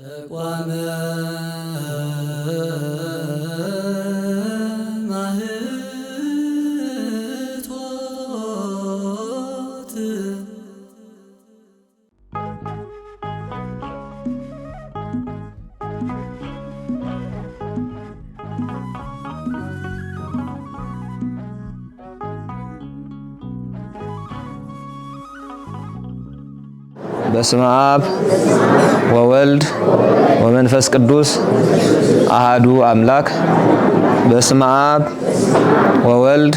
ተቋመ ማህቶት በስመ አብ ወወልድ ወመንፈስ ቅዱስ አሃዱ አምላክ። በስመ አብ ወወልድ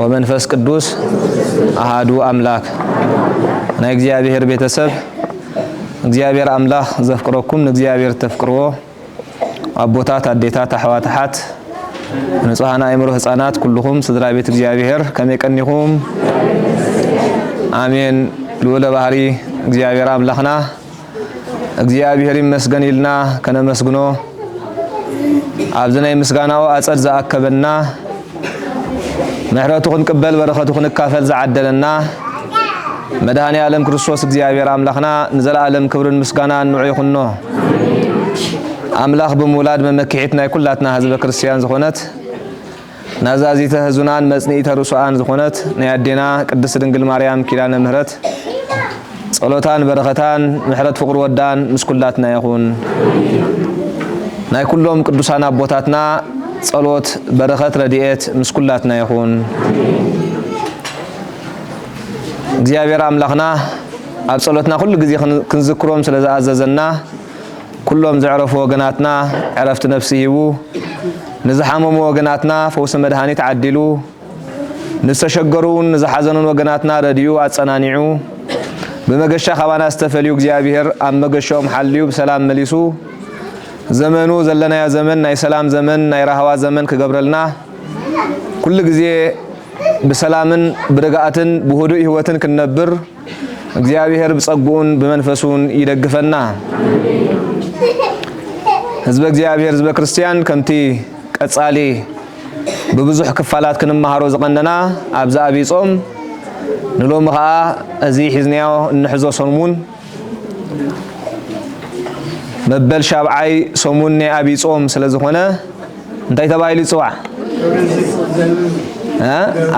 ወመንፈስ ቅዱስ አሃዱ አምላክ። ናይ እግዚአብሔር ቤተሰብ እግዚአብሔር አምላክ ዘፍቅረኩም እግዚአብሔር ተፍቅርዎ አቦታት አዴታት አሕዋታት ንጹሃን አእምሮ ህፃናት ኩልኩም ስድራ ቤት እግዚአብሔር ከመይቀኒኩም አሜን። ልዑለ ባህሪ እግዚአብሔር አምላክና እግዚአብሔር ይመስገን ይልና ከነመስግኖ አብዝናይ ምስጋናው አጸድ ዘአከበና ምሕረቱ ክንቅበል በረኸቱ ክንካፈል ዘዓደለና መድኃኔ ዓለም ክርስቶስ እግዚአብሔር አምላክና ንዘላለም ክብርን ምስጋና ንዑ ይኹኖ። አምላክ በመውላድ መመክሒት ናይ ኩላትና ህዝበ ክርስቲያን ዝኾነት ናዛዚተ ህዙናን መጽኒኢተ ርሱዓን ዝኾነት ናይ አዴና ቅድስት ድንግል ማርያም ኪዳነ ምህረት ጸሎታን በረኸታን ምሕረት ፍቅር ወዳን ምስኩላትና ይኹን። ናይ ኩሎም ቅዱሳን አቦታትና ጸሎት በረኸት ረድኤት ምስኩላትና ይኹን። እግዚአብሔር አምላክና ኣብ ጸሎትና ኩሉ ግዜ ክንዝክሮም ስለ ዝኣዘዘና ኩሎም ዘዕረፉ ወገናትና ዕረፍቲ ነፍሲ ሂቡ ንዝሓመሙ ወገናትና ፈውሲ መድኃኒት ዓዲሉ ንዝተሸገሩን ንዝሓዘኑን ወገናትና ረድዩ አጸናኒዑ በመገሻ ኻባና ዝተፈልዩ እግዚአብሔር ኣብ መገሻኦም ሓልዩ በሰላም መሊሱ ዘመኑ ዘለናያ ዘመን ናይ ሰላም ዘመን ናይ ረሃዋ ዘመን ክገብረልና ኩሉ ግዜ በሰላምን ብርጋአትን ብህዱእ ህይወትን ክንነብር እግዚአብሔር በጸጉኡን በመንፈሱን ይደግፈና። ህዝበ እግዚአብሔር ህዝበ ክርስቲያን ከምቲ ቀጻሊ በብዙሕ ክፋላት ክንመሃሮ ዝቀነና ኣብዛ ዓብይ ጾም ንሎም ኸዓ እዚ ሒዝናዮ እንሕዞ ሰሙን መበል ሻብዓይ ሰሙን ናይ ዓብይ ጾም ስለ ዝኾነ እንታይ ተባሂሉ ይፅዋዕ?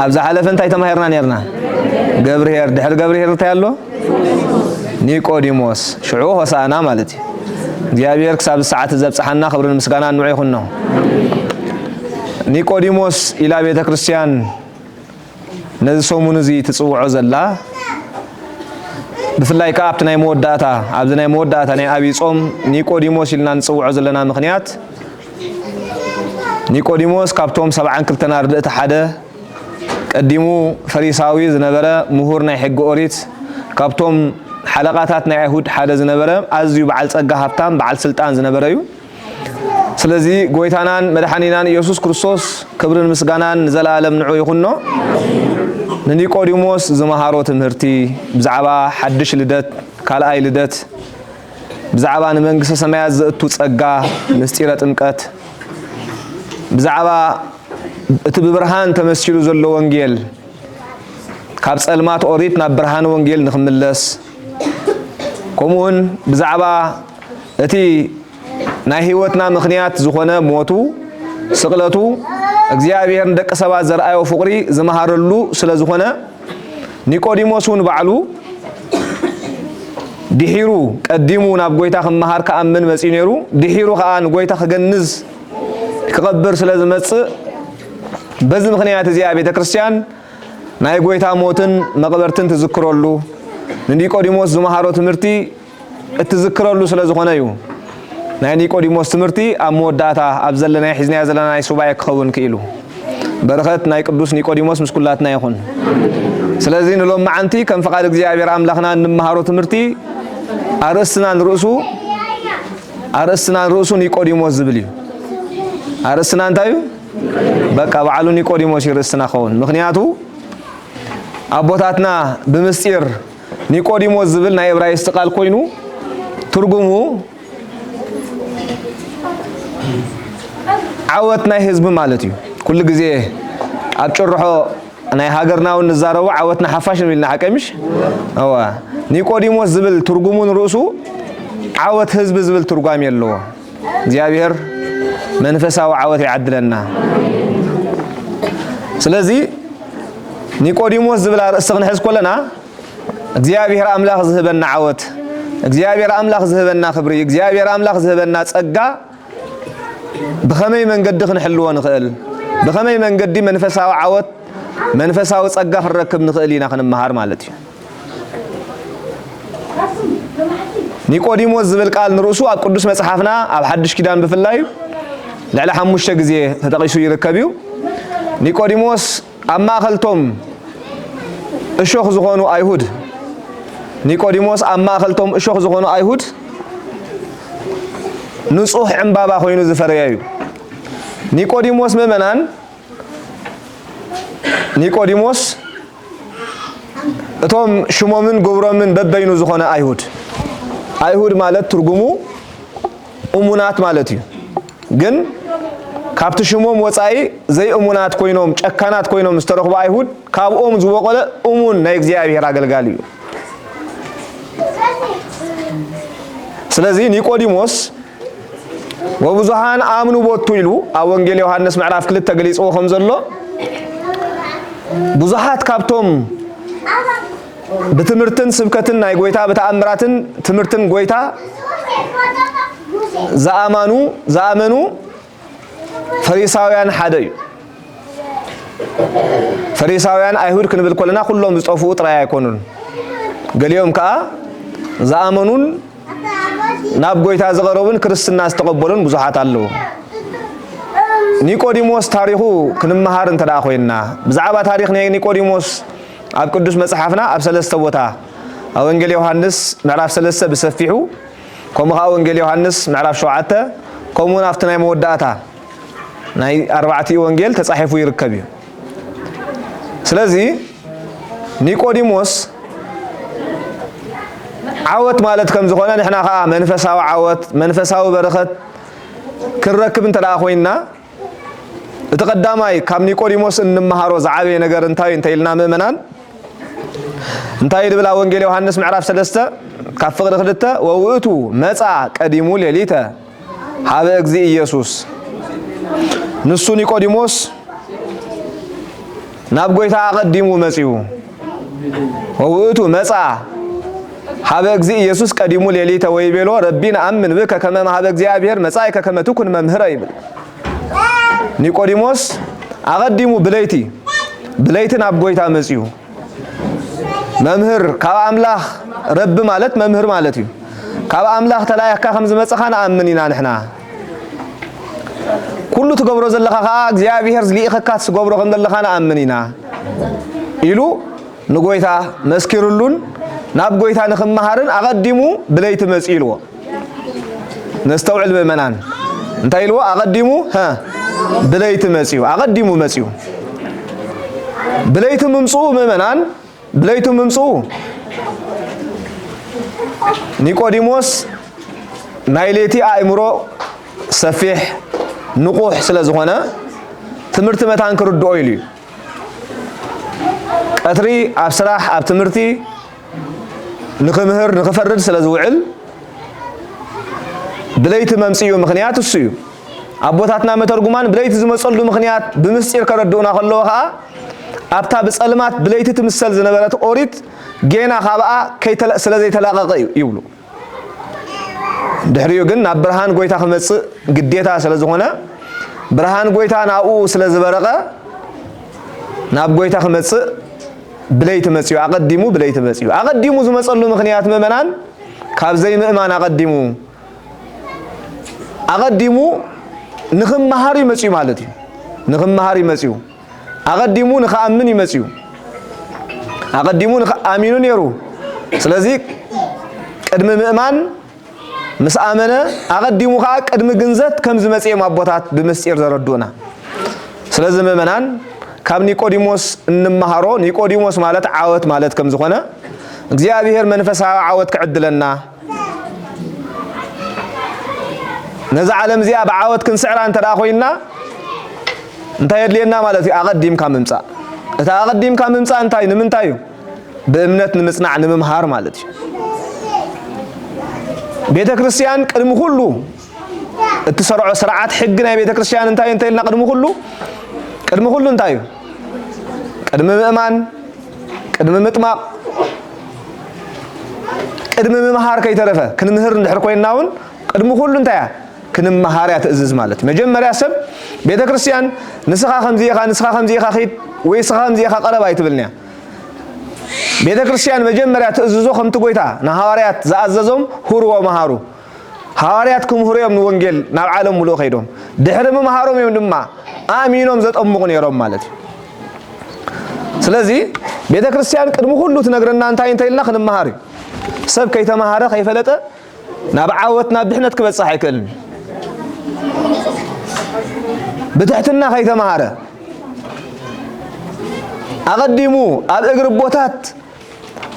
ኣብዛ ሓለፈ እንታይ ተማሂርና ነርና? ገብርሄር ድሕሪ ገብርሄር እንታይ ኣሎ? ኒቆዲሞስ ሽዑ ሆሳእና ማለት እዩ። እግዚአብሔር ክሳብ ሰዓት ዘብጽሐና ክብርን ምስጋና ንዑ ይኹኖ። ኒቆዲሞስ ኢላ ቤተ ክርስቲያን ነዚ ሰሙን እዚ ትጽውዖ ዘላ ብፍላይ ከዓ ኣብቲ ናይ መወዳእታ ኣብዚ ናይ መወዳእታ ናይ ዓብይ ጾም ኒቆዲሞስ ኢልና ንጽውዖ ዘለና ምክንያት ኒቆዲሞስ ካብቶም 72 ኣርድእቲ ሓደ ቀዲሙ ፈሪሳዊ ዝነበረ ምሁር ናይ ሕጊ ኦሪት ካብቶም ሓለቃታት ናይ አይሁድ ሓደ ዝነበረ ኣዝዩ በዓል ጸጋ ሃብታም በዓል ስልጣን ዝነበረ እዩ። ስለዚ ጎይታናን መድኃኒናን ኢየሱስ ክርስቶስ ክብርን ምስጋናን ዘላለም ንዑ ይኹኖ ንኒቆዲሞስ ዝመሃሮ ትምህርቲ ብዛዕባ ሓድሽ ልደት ካልኣይ ልደት ብዛዕባ ንመንግስተ ሰማያት ዘእቱ ጸጋ ምስጢረ ጥምቀት ብዛዕባ እቲ ብብርሃን ተመሲሉ ዘሎ ወንጌል ካብ ጸልማት ኦሪት ናብ ብርሃን ወንጌል ንኽምለስ ከምኡውን ብዛዕባ እቲ ናይ ህይወትና ምክንያት ዝኾነ ሞቱ ስቅለቱ እግዚአብሔር ደቂ ሰባት ዘርአዮ ፍቅሪ ዝመሃረሉ ስለ ዝኾነ ኒቆዲሞስን ባዕሉ ድሒሩ ቀዲሙ ናብ ጎይታ ክመሃር ከኣምን መጺኡ ነይሩ። ድሒሩ ከዓ ንጎይታ ክገንዝ ክቐብር ስለ ዝመጽእ በዚ ምክንያት እዚኣ ቤተ ክርስቲያን ናይ ጎይታ ሞትን መቅበርትን ትዝክረሉ ንኒቆዲሞስ ዝመሃሮ ትምህርቲ እትዝክረሉ ስለ ዝኾነ እዩ። ናይ ኒቆዲሞስ ትምህርቲ ኣብ መወዳእታ ኣብ ዘለና ሒዝናዮ ዘለና ናይ ሱባኤ ክኸውን ክኢሉ በረኸት ናይ ቅዱስ ኒቆዲሞስ ምስኩላትና ይኹን። ስለዚ ንሎም መዓንቲ ከም ፈቃድ እግዚአብሔር አምላክና እንመሃሮ ትምህርቲ ኣርእስትና ርእሱ ኒቆዲሞስ ዝብል እዩ። ኣርእስትና እንታይ እዩ? በቃ በዓሉ ኒቆዲሞስ ይርእስና ኸውን። ምክንያቱ አቦታትና ብምስጢር ኒቆዲሞስ ዝብል ናይ ዕብራይስጥ ቃል ኮይኑ ትርጉሙ ዓወት ናይ ህዝቢ ማለት እዩ። ኩሉ ግዜ ኣብ ጭርሖ ናይ ሃገርና ንዛረቡ ዓወትና ሓፋሽ ንብልና ሓቀምሽ ኒቆዲሞስ ዝብል ትርጉሙን ርእሱ عوت حزب زبل ترغام يلو እግዚአብሔር መንፈሳዊ عوت يعدلنا ስለዚህ ኒቆዲሞስ ዝብል አርእስን ሕዝ ኮለና እግዚአብሔር አምላክ ዝህበና عوت እግዚአብሔር አምላክ ዝህበና ክብሪ እግዚአብሔር አምላክ ዝህበና ጸጋ بخمي من قد خنحلو نخيل بخمي من قد منفساو عوت منفساو ጸጋ خركب نخيلينا خنمهار مالتي ኒቆዲሞስ ዝብል ቃል ንሩሱ ኣብ ቅዱስ መጽሐፍና ኣብ ሓድሽ ኪዳን ብፍላይ ልዕሊ 5 ግዜ ተጠቂሱ ይርከብዩ ኒቆዲሞስ ኣብ ማእኸልቶም እሾኽ ዝኾኑ አይሁድ ኒቆዲሞስ ኣብ ማእኸልቶም እሾኽ ዝኾኑ አይሁድ ንጹህ ዕምባባ ኮይኑ ዝፈረያዩ ኒቆዲሞስ ምእመናን ኒቆዲሞስ እቶም ሽሞምን ግብሮምን በበይኑ ዝኾነ አይሁድ ማለት ትርጉሙ እሙናት ማለት እዩ ግን ካብቲ ሽሞም ወፃኢ ዘይ እሙናት ኮይኖም ጨካናት ኮይኖም ዝተረኽቡ አይሁድ ካብኦም ዝበቆለ እሙን ናይ እግዚአብሔር አገልጋሊ እዩ ስለዚህ ኒቆዲሞስ ወብዙሃን አምኑ ቦቱ ይሉ ኣብ ወንጌል ዮሐንስ ምዕራፍ 2 ተገሊጽዎ ከም ዘሎ ብዙሃት ካብቶም بتمرتن سبكتن ناي غويتا بتأمراتن تمرتن غويتا زامنو فريساويان حدي فريساويان ايهود كنبل كلنا كلهم يصفوا طرا يكونون قاليوم كا زامنون ناب غويتا زغروبن ክርስትና استقبلون ብዙሃት አለው ኒቆዲሞስ ታሪኹ ክንመሃር እንተዳ ኮይና ብዛዕባ ታሪኽ ኒቆዲሞስ ኣብ ቅዱስ መጽሐፍና ኣብ ሰለስተ ቦታ ኣብ ወንጌል ዮሐንስ ምዕራፍ 3 በሰፊሑ ከምኡ ኣብ ወንጌል ዮሐንስ ምዕራፍ 7 ከምኡ ናፍቲ ናይ መወዳእታ ናይ 4 ወንጌል ተጻሒፉ ይርከብ እዩ ስለዚ ኒቆዲሞስ عوت ማለት ከም ዝኾነ ንሕና ኸ መንፈሳዊ عوت መንፈሳዊ በረኸት ክረክብ እንተዳ ኮይና እቲ ቀዳማይ ካብ ኒቆዲሞስ እንመሃሮ ዝዓበየ ነገር እንታይ ኢልና ምእመናን እንታይ ይብላ ወንጌል ዮሐንስ ምዕራፍ 3 ካብ ፍቅሪ 2 ወውእቱ መጻ ቀዲሙ ሌሊተ ሀበ እግዚ ኢየሱስ ንሱ ኒቆዲሞስ ናብ ጎይታ ቀዲሙ መጺኡ ወውእቱ መጻ ሀበ እግዚ ኢየሱስ ቀዲሙ ሌሊተ ወይቤሎ ረቢና አምን በከ ከመ ሀበ እግዚአብሔር መጻእከ ከመ ትኩን መምህረ ይብል ኒቆዲሞስ አቀዲሙ ብለይቲ ናብ ጎይታ መጺኡ መምህር ካብ አምላኽ ረብ ማለት መምህር ማለት እዩ ካብ አምላኽ ተላያካ ከም ዝመጽኻና አምኒና ንሕና ኩሉ ትገብሮ ዘለኻ እግዚአብሔር ዝሊእኸካ ትገብሮ ከም ዘለኻና አምኒና ኢሉ ንጎይታ መስኪሩሉን ናብ ጎይታ ንኽመሃርን አቀዲሙ ብለይቲ መጺልዎ ነስተውዕል ምእመናን እንታይ ኢልዎ አቀዲሙ ብለይቲ መጺኡ አቀዲሙ መጺኡ ብለይቲ ምምጽኡ ምእመናን ብለይቱ ምምጽኡ ኒቆዲሞስ ናይሌቲ አእምሮ ሰፊሕ ንቁሕ ስለ ዝኾነ ትምህርቲ መታን ክርድኦ ኢሉ ቀትሪ ኣብ ስራሕ ኣብ ትምህርቲ ንኽምህር ንኽፈርድ ስለ ዝውዕል ብለይቲ መምጽኡ ምኽንያት እሱ እዩ ኣቦታትና መተርጉማን ብለይቲ ዝመጸሉ ምኽንያት ብምስጢር ከረድኡና ከለዎ ኸዓ ኣብታ በጸልማት ብለይቲ ትምሰል ዝነበረት ኦሪት ጌና ኻብኣ ስለዘይ ተላቀቀ ይብሉ ድሕሪኡ ግን ናብ ብርሃን ጎይታ ክመጽእ ግዴታ ስለ ዝኾነ ብርሃን ጎይታ ናብኡ ስለ ዝበረቀ ናብ ጎይታ ክመጽእ ብለይቲ መጽኡ አቀዲሙ ብለይቲ መጽኡ አቀዲሙ ዝመጸሉ ምኽንያት ምእመናን ካብ ዘይ ምእማን አቀዲሙ ንኽመሃር ይመጽኡ ማለት እዩ ንኽመሃር ይመጽኡ አቀዲሙ ንኽአምን ይመጽኡ አቀዲሙ ንኽአሚኑ ነይሩ ስለዚ ቅድሚ ምእማን ምስ አመነ አቀዲሙ ኸ ቅድሚ ግንዘት ከም ዝመጽእ ማቦታት ብምስጢር ዘረዱና ስለዚ ምእመናን ካብ ኒቆዲሞስ እንመሃሮ ኒቆዲሞስ ማለት عوت ማለት ከም ዝኾነ እግዚአብሔር መንፈሳዊ عوت ክዕድለና ነዛ ዓለም እዚኣ ብዓወት ክንስዕራ እንተዳ ኮይና እንታይ የድልየና ማለት እዩ አቀዲምካ ምምጻእ እታ አቀዲምካ ምምጻእ እንታይ ንምንታይ እዩ ብእምነት ንምጽናዕ ንምምሃር ማለት እዩ بيت كريستيان قدم كله التسرع سرعات حقنا بيت كريستيان انتاي لنا قدم كله انتاي قدم مؤمن قدم مطمق قدم مهار كيترفه كنمهر ندحر كويناون قدم كله انتاي كنمهار يا تأزز مالت مجمريا سب بيت كريستيان نسخا خمزيخا خيت ويسخا خمزيخا قلبا يتبلنيا بيت كريستيان مجمريا تأززو خمت قويتا نهاريات زأززهم هروا مهارو هارياتكم هريم نونجل نال عالم ملو خيدهم دحرم مهارهم يوم دما آمينهم زت أمقن يرام مالتي سلازي بيت كريستيان قدم كله تنقرنا انتاي لنا خدم مهاري سب كيتا مهارة خيفلته نابعاوت نابحنت كبتصح يكلن بتحتنا خيتا مهارة أقدمو أب إقر بوتات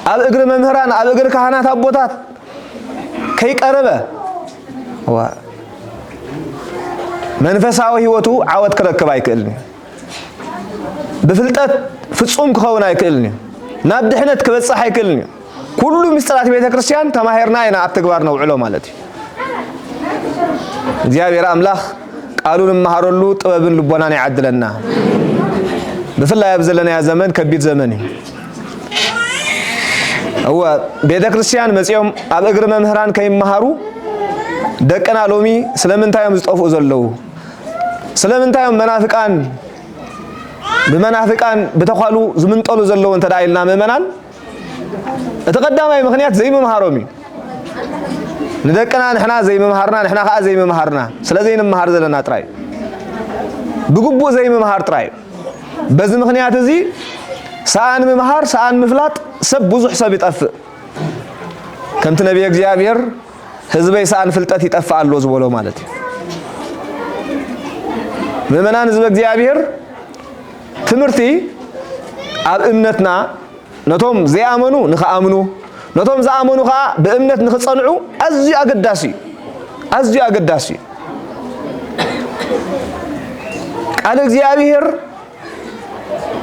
أب إقر ممهران أب إقر كهانات أبوتات كيك أربه منفساوي هيوتو عاود كركب አይክልኒ بفلطت ፍጹም ክኸውን አይክልኒ ናብ ድሕነት ክበጽሕ አይክልኒ ኩሉ ምስጢራት ቤተ ክርስቲያን ተማሄርና ኢና ኣብ ተግባር ነው ውዕሎ ማለት እዩ እግዚአብሔር አምላክ ቃሉን መሃረሉ ጥበብን ልቦናን ያعدለና በፍላይ ያብዘለና ያ ዘመን ከቢድ ዘመን هو ቤተ ክርስቲያን መጽዮም ኣብ እግር መምህራን ከይመሃሩ ደቀና ሎሚ ስለምንታየም ዝጠፉ ዘለው ስለምንታየም بمنافقان بتقالو زمنطلو زلو انت دايلنا ممنان اتقدماي مخنيات زي ممهارومي ندقنا نحنا زي ممهارنا نحنا خا زي ممهارنا سلازي نمهار زلنا طراي بغبو زي ممهار طراي بز مخنيات زي سان ممهار سان مفلاط سب بزح حساب يطف كمت نبي እግዚአብሔር ህዝበይ سان ፍልጠት ይጠፋሉ ዝቦሎ ማለት ምእመናን ህዝበ እግዚአብሔር ትምርቲ ኣብ እምነትና ነቶም ዘያመኑ ንኸአምኑ ነቶም ዘአመኑ ኸ በእምነት ንኽጸንዑ አዝዩ አገዳሲ ቃል እግዚአብሔር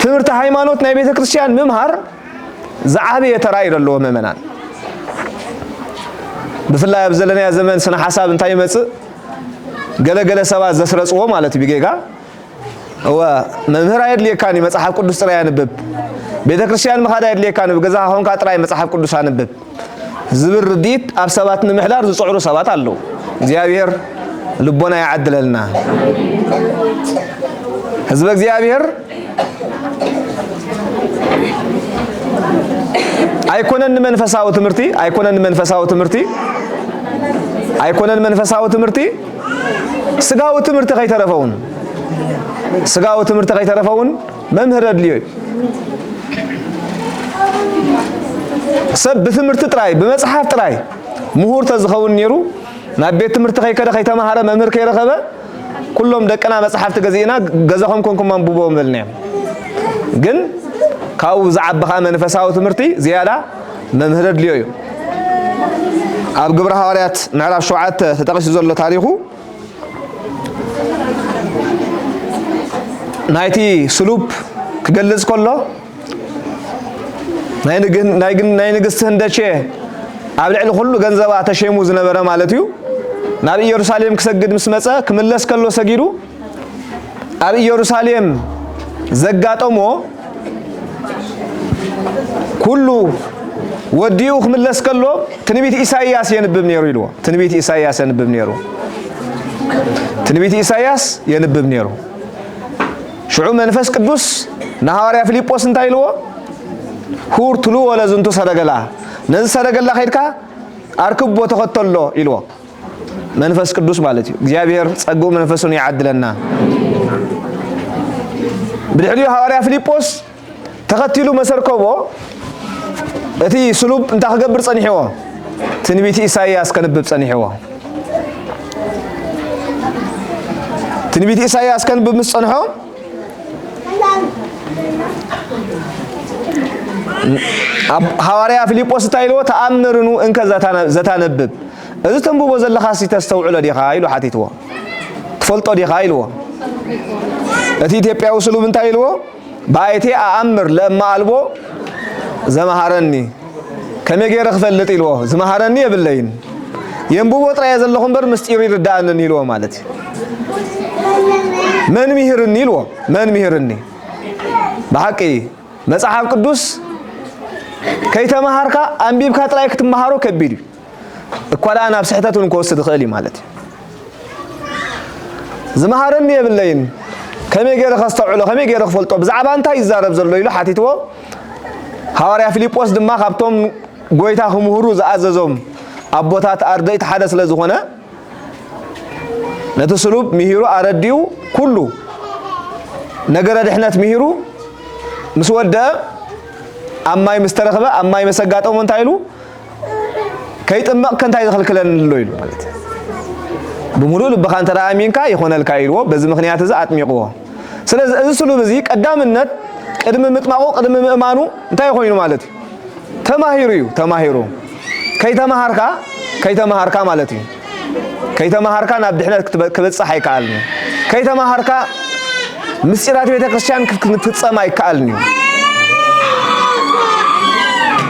ትምርቲ ሃይማኖት ናይ ቤተ ክርስቲያን መምሃር ዘዓበየ ተራይ ደለዎ መመናን ብፍላይ ኣብ ዘለና ዘመን ስነ ሐሳብ እንታይ ይመጽእ ገለገለ ሰባት ዘስረጽዎ ማለት ቢጌጋ هو ممهر يدليكاني مصحف قدس ترى ينبب ቤተ ክርስቲያን መኻዳ يدليكاني በገዛ ሆንካ ጥራይ መጽሐፍ ቅዱስ አንብብ ዝብር ዲት ኣብ ሰባት ንምሕዳር ዝጽዕሩ ሰባት አለው እግዚአብሔር ልቦና ያعدለልና ህዝበ እግዚአብሔር አይኮነን መንፈሳው ትምርቲ ስጋው ትምርቲ ከይተረፈውን ስጋው ትምርቲ ከይተረፈውን መምህር አድልዮ ሰብ በትምርቲ ጥራይ በመጽሐፍ ጥራይ ምሁር ተዝኸውን ነሩ ናብ ቤት ትምርቲ ከይከደ ከይተማሃረ መምህር ከይረኸበ ኩሎም ደቀና መጽሐፍ ተገዚና ገዛኹም ኮንኩም አንብቦም በልና ግን ካው ዘዓበኻ መንፈሳው ትምርቲ ዝያዳ መምህር አድልዮ ኣብ ግብረ ሐዋርያት ምዕራፍ 7 ተጠቅሱ ዘሎ ታሪኹ ናይቲ ስሉብ ክገልጽ ከሎ ናይ ንግስት ህንደቼ ኣብ ልዕሊ ኩሉ ገንዘባ ተሸሙ ዝነበረ ማለት እዩ ናብ ኢየሩሳሌም ክሰግድ ምስ መጸ ክምለስ ከሎ ሰጊዱ ኣብ ኢየሩሳሌም ዘጋጠሞ ኩሉ ወዲኡ ክምለስ ከሎ ትንቢት ኢሳይያስ የንብብ ነይሩ ይልዎ ትንቢት ኢሳይያስ የንብብ ነይሩ ሽዑ መንፈስ ቅዱስ ናሐዋርያ ፊልጶስ እንታይ ይልዎ ሁር ትሉ ወለ ዝንቱ ሰረገላ ነዚ ሰረገላ ኸይድካ አርክቦ ተኸተሎ ይልዎ መንፈስ ቅዱስ ማለት እዩ እግዚአብሔር ጸጋው መንፈሱን ያعدለና ብድሕሪኡ ሐዋርያ ፊልጶስ ተኸቲሉ መሰርከቦ እቲ ስሉብ እንታይ ክገብር ጸኒሕዎ ትንቢት ኢሳይያስ ከንብብ ጸኒሕዎ ትንቢት ኢሳይያስ ከንብብ ምስ ጸንሖ ሐዋርያ ፊልጶስ ታይሎ ተአምርኑ እንከ ዘታነብብ እዚ ተንብቦ ዘለኻሲ ተስተውዕሎ ዲኻ ኢሉ ሓቲትዎ ትፈልጦ ዲኻ ኢልዎ እቲ ኢትዮጵያዊ ስሉብ እንታይ ኢልዎ ባይቴ ኣእምር ለማ አልቦ ዘመሃረኒ ከመይ ገይረ ክፈልጥ ኢልዎ ዝመሃረኒ የብለይን ينبو طرا يزلهم بر مستير يردان نيلو مالتي من مهر النيلو من مهر الني بحقي مصحف قدوس كي تمهاركا انبيبكا طراي كتمهارو كبير اكوالا انا بصحتاتون كوسد خالي مالتي زمهارني يبلين كمي غير خاستوعلو كمي غير خفلطو بزعبا انت يزارب زلو يلو حاتيتو حواريا فيليبوس دما خابتوم غويتا خمهرو زاززوم ابوتات ارديت حدث لزخونه نتسلوب مهيرو ارديو كله نغر دحنات مهيرو مسوده اماي مسترخبه اماي مسغاطو منتايلو كيطمق كنتاي دخلكلن لويلو مالتي بمولو لبخان ترامينكا يخونلكا يلو بز مخنيات ز اطميقو سلاز اسلو بزي قدامنت قدم مطماقو قدم مامانو انتاي خوينو مالتي تماهيرو كيتمهاركا مالتي كيتمهاركا نابدحنا كبصح يكالني كيتمهاركا مسيرات بيت ክርስቲያን ክትፈጸም አይካልኒ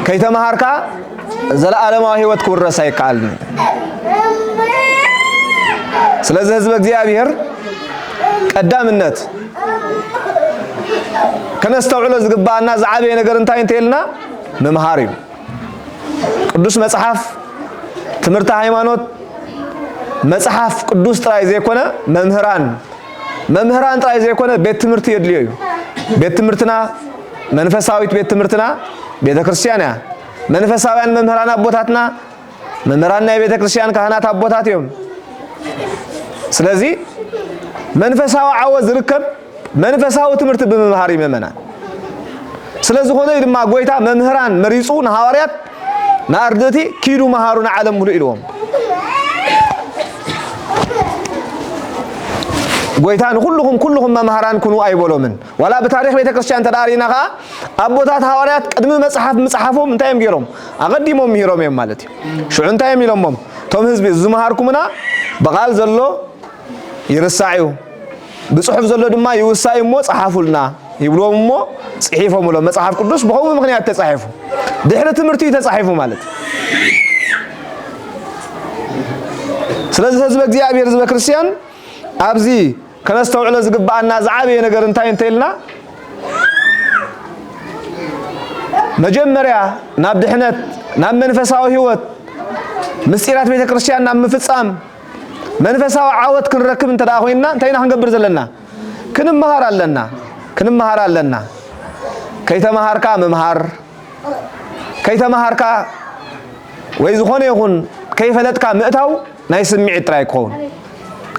كيتمهاركا ዘለዓለማዊ ህይወት ክወረስ አይካልኒ ስለዚህ ህዝብ እግዚአብሔር ቀዳምነት ከነስተውዕሎ ዝግባና ዝዓበየ ነገር እንታይ እንተልና መምሃር እዩ ቅዱስ መጽሐፍ ትምህርተ ሃይማኖት መጽሐፍ ቅዱስ ጥራይ ዘይኮነ መምህራን ጥራይ ዘይኮነ ቤት ትምህርት የድልዩ ቤት ትምህርትና መንፈሳዊት ቤት ትምህርትና ቤተ ክርስቲያና መንፈሳውያን መምህራን አቦታትና መምህራንና የቤተ ክርስቲያን ካህናት አቦታት እዮም ስለዚህ መንፈሳው ዓወዝ ዝርከብ መንፈሳው ትምህርት በመምሃር ይመመናል ስለዚህ ሆነ ድማ ጎይታ መምህራን መሪጹ ሐዋርያት ናርደቲ ኪዱ መሃሩና ዓለም ሙሉ ኢሎም ጎይታን ኩልሁም መምህራን ኩኑ አይቦሎምን ወላ በታሪክ ቤተ ክርስቲያን ተዳሪናኻ አቦታት ሐዋርያት ቅድም መጽሐፎም እንታይም ገሮም አቀዲሞም ይሮም ማለት ሹ እንታይም ይሎምም ቶም ህዝብ ዝመሃርኩምና በቃል ዘሎ ይርሳዩ በጽሑፍ ዘሎ ድማ ይውሳይሞ ጽሐፉልና ይብሎምሞ ጽሒፎምሎ መጽሐፍ ቅዱስ በሆሙ ምክንያት ተጻሒፉ ድህረ ትምህርቱ ተጻሒፉ ማለት ስለዚህ ህዝብ እግዚአብሔር ህዝብ ክርስቲያን አብዚ ከነስተውዕለ ዝግባና ዝዓበየ ነገር እንታይ እንተልና መጀመሪያ ናብ ድህነት ናብ መንፈሳዊ ህይወት ምስጢራት ቤተ ክርስቲያን ናብ ምፍጻም መንፈሳዊ ዓወት ክንረክብ እንተዳ ኮይና እንታይና ክንገብር ዘለና ክንመሃር ኣለና ከይተመሃርካ መምሃር ከይተመሃርካ ወይ ዝኾነ ይኹን ከይፈለጥካ ምእታው ናይ ስምዒት ጥራይ ክኸውን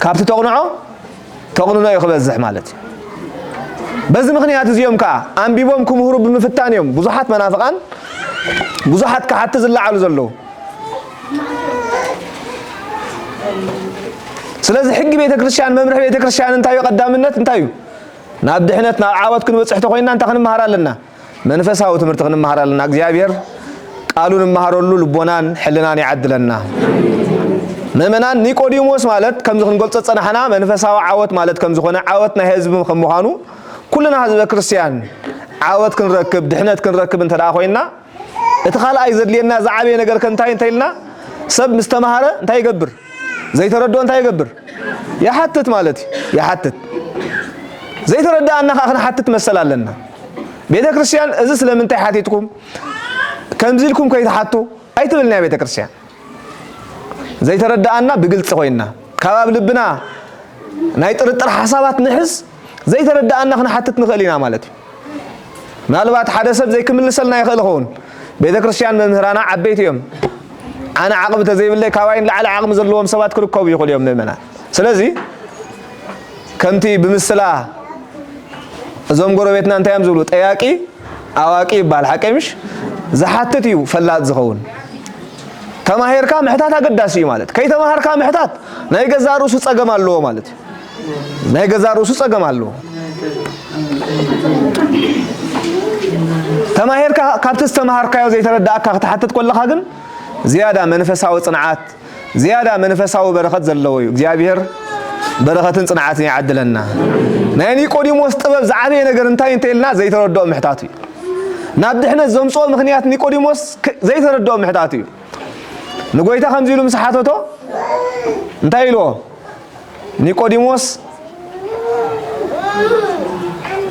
ካብቲ ተቕንዖ ይኽበዝሕ ማለት በዚ ምክንያት እዚኦም ከዓ አንቢቦም ክምህሩ ብምፍታን እዮም ብዙሓት መናፍቃን ብዙሓት ካሓቲ ዝለዓሉ ዘለዉ ስለዚህ ሕጊ ቤተ ክርስቲያን መምርሕ ቤተ ክርስቲያን እንታይ ቀዳምነት እንታይ ናብ ድሕነት ናብ ዓወት ክንበጽሕ ተኮይና እንታይ ክንመሃር ኣለና መንፈሳዊ ትምህርቲ ክንመሃር ኣለና እግዚአብሔር ቃሉን እንመሃረሉ ልቦናን ሕልናን ይዓድለና ምእመናን ኒቆዲሞስ ማለት ከምዚ ክንገልጾ ጸናሕና መንፈሳዊ ዓወት ማለት ከምዚ ኾነ ዓወት ናይ ህዝብ ከምዃኑ ኩልና ህዝበ ክርስቲያን ዓወት ክንረክብ ድሕነት ክንረክብ እንተዳ ኮይና እቲ ካልኣይ ዘድልየና ዝዓበየ ነገር ከንታይ እንተይልና ሰብ ምስተማሃረ እንታይ ይገብር ዘይተረድኦ እንታይ ይገብር ያሓትት ማለት ያሓትት ዘይተረዳእና ክንሓትት መሰል ኣለና ቤተ ክርስቲያን እዚ ስለምንታይ ሓቲትኩም ከምዚ ኢልኩም ከይተሓቱ ኣይትብልና ቤተ ክርስቲያን ዘይተረዳእና ብግልጽ ኮይና ከባብ ልብና ናይ ጥርጥር ሓሳባት ንሕስ ዘይተረዳእና ክንሓትት ንኽእል ኢና ማለት እዩ ምናልባት ሓደ ሰብ ዘይክምልሰልና ይኽእል ኸውን ቤተ ክርስቲያን መምህራና ዓበይቲ እዮም ኣነ ዓቕሚ ተዘይብለይ ካባይን ላዕሊ ዓቕሚ ዘለዎም ሰባት ክርከቡ ይኽእሉ እዮም ምእመናን ስለዚ ከምቲ ብምስላ እዞም ጎረቤትና እንታይ እዮም ዝብሉ ጠያቂ ኣዋቂ ይባሃል ሓቀምሽ ዝሓትት እዩ ፈላጥ ዝኸውን ተማሄርካ ምሕታት አገዳሲ ማለት ከይተማሃርካ ምሕታት ናይ ገዛ ርእሱ ጸገም ኣለዎ ማለት ናይ ገዛ ርእሱ ጸገም ኣለዎ ተማሄርካ ካብቲ ዝተማሃርካዮ ዘይተረዳእካ ክትሓትት ኮለኻ ግን ዝያዳ መንፈሳዊ ጽንዓት ዝያዳ መንፈሳዊ በረኸት ዘለዎ እዩ እግዚአብሔር በረኸትን ጽንዓትን ይዓድለና ናይ ኒቆዲሞስ ጥበብ ዝዓበየ ነገር እንታይ እንተይልና ዘይተረድኦ ምሕታት እዩ ናብ ድሕነት ዘምጽኦ ምክንያት ኒቆዲሞስ ዘይተረድኦ ምሕታት እዩ ንጎይታ ከምዚ ኢሉ مسحاتቶ እንታይ ኢልዎ ኒቆዲሞስ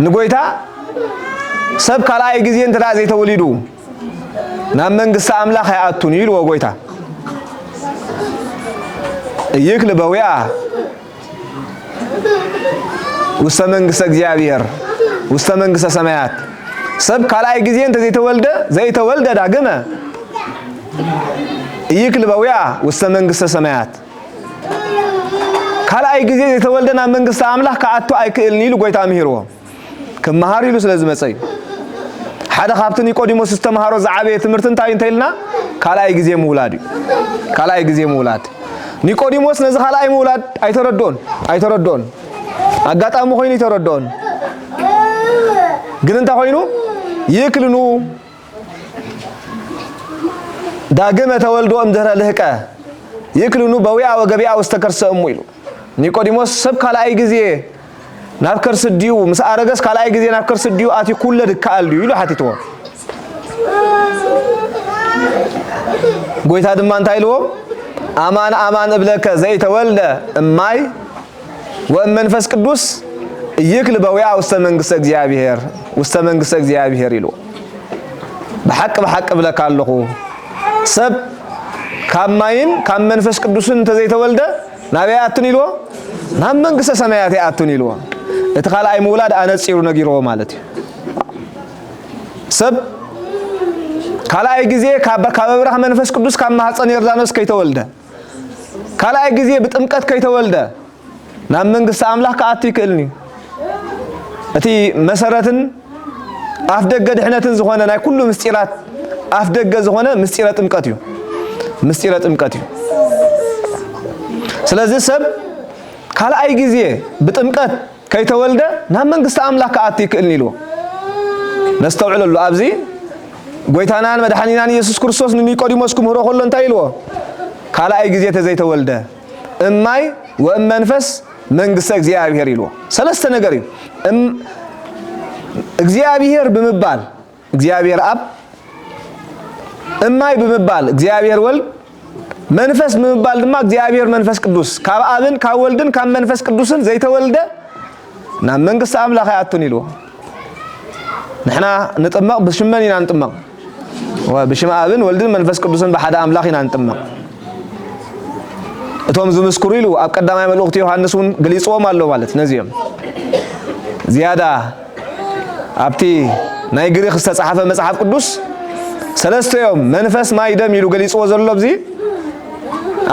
ንጎይታ ሰብ ካልኣይ ግዜ እንተዳ ዘይተወሊዱ ናብ መንግስቲ አምላኽ ያአቱን ይልዎ ጎይታ ይክል በውያ ውስተ መንግስተ እግዚአብሔር ውስተ መንግስተ ሰማያት ሰብ ካልኣይ ግዜ እንተ ዘይተወልደ ዳግመ ይክል በውያ ውስተ መንግስተ ሰማያት ካልኣይ ግዜ ዘይተወልደ ናብ መንግስቲ አምላኽ ከአቱ ኣይክእልኒ ኢሉ ጎይታ ምሂርዎ ክመሃር ኢሉ ስለዚ መፀይ ሓደ ካብቲ ኒቆዲሞስ ዝተምሃሮ ዝዓበየ ትምህርቲ እንታይ እንተይልና ካልኣይ ግዜ ምውላድ እዩ ካልኣይ ግዜ ምውላድ ኒቆዲሞስ ነዚ ካልኣይ ምውላድ ኣይተረድኦን አጋጣሚ ኮይኑ ይተረድኦን ግን እንታይ ኮይኑ ይክልኑ ዳግመ ተወልዶ እምድህረ ልህቀ ይክልኑ በውያ ወገቢያ ውስተ ከርሰ እሙ ኢሉ ኒቆዲሞስ ሰብ ካልኣይ ግዜ ናብ ከርሲ ድዩ ምስ አረገስ ካልኣይ ግዜ ናብ ከርሲ ድዩ አቲ ኩለ ድካል ድዩ ኢሉ ሓቲትዎ ጎይታ ድማ እንታይ ኢልዎ አማን አማን እብለከ ዘይተወልደ እማይ ወመንፈስ ቅዱስ ይክል በውያ ውስተ መንግስተ እግዚአብሔር ኢልዎ በሐቅ እብለካ ኣለኹ ሰብ ካብ ማይን ካብ መንፈስ ቅዱስን እንተ ዘይተወልደ ናብ ያአቱን ኢልዎ ናብ መንግስተ ሰማያት ያአቱን ኢልዎ እቲ ካልኣይ ምውላድ አነፂሩ ነጊርዎ ማለት እዩ ሰብ ካልኣይ ግዜ ካብ በብረኽ መንፈስ ቅዱስ ካብ ማህፀን ዮርዳኖስ ከይተወልደ ካልኣይ ግዜ ብጥምቀት ከይተወልደ ናብ መንግስቲ አምላኽ ከአቱ ይክእልኒ እቲ መሰረትን አፍደገ ድሕነትን ዝኾነ ናይ ኩሉ ምስጢራት አፍደገ ዝኾነ ምስጢረ ጥምቀት እዩ ስለዚህ ሰብ ካልኣይ ግዜ ብጥምቀት ከይተወልደ ናብ መንግስቲ አምላኽ ከአቱ ይክእልኒ ኢልዎ ነስተውዕለሉ ኣብዚ ጎይታናን መድሓኒናን ኢየሱስ ክርስቶስ ንኒቆዲሞስ ክምህሮ ከሎ እንታይ ኢልዎ ካልኣይ ግዜ ተዘይተወልደ እማይ ወመንፈስ መንግስተ እግዚአብሔር ኢልዎ ሰለስተ ነገር እዩ እግዚአብሔር ብምባል እግዚአብሔር አብ እማይ ብምባል እግዚአብሔር ወልድ መንፈስ ብምባል ድማ እግዚአብሔር መንፈስ ቅዱስ ካብ አብን ካብ ወልድን ካብ መንፈስ ቅዱስን ዘይተወልደ ናብ መንግስቲ አምላኽ ያአቱን ኢልዎ ንሕና ንጥመቕ ብሽመን ኢና ንጥመቕ ወብሽም አብን ወልድን መንፈስ ቅዱስን በሓደ አምላኽ ኢና ንጥመቕ እቶም ዝምስክሩ ኢሉ ኣብ ቀዳማይ መልእኽቲ ዮሐንስ እውን ገሊፅዎም ኣሎ ማለት ነዚኦም ዝያዳ ኣብቲ ናይ ግሪክ ዝተጻሕፈ መጽሓፍ ቅዱስ ሰለስተዮም መንፈስ ማይ ደም ኢሉ ገሊፅዎ ዘሎ ኣብዚ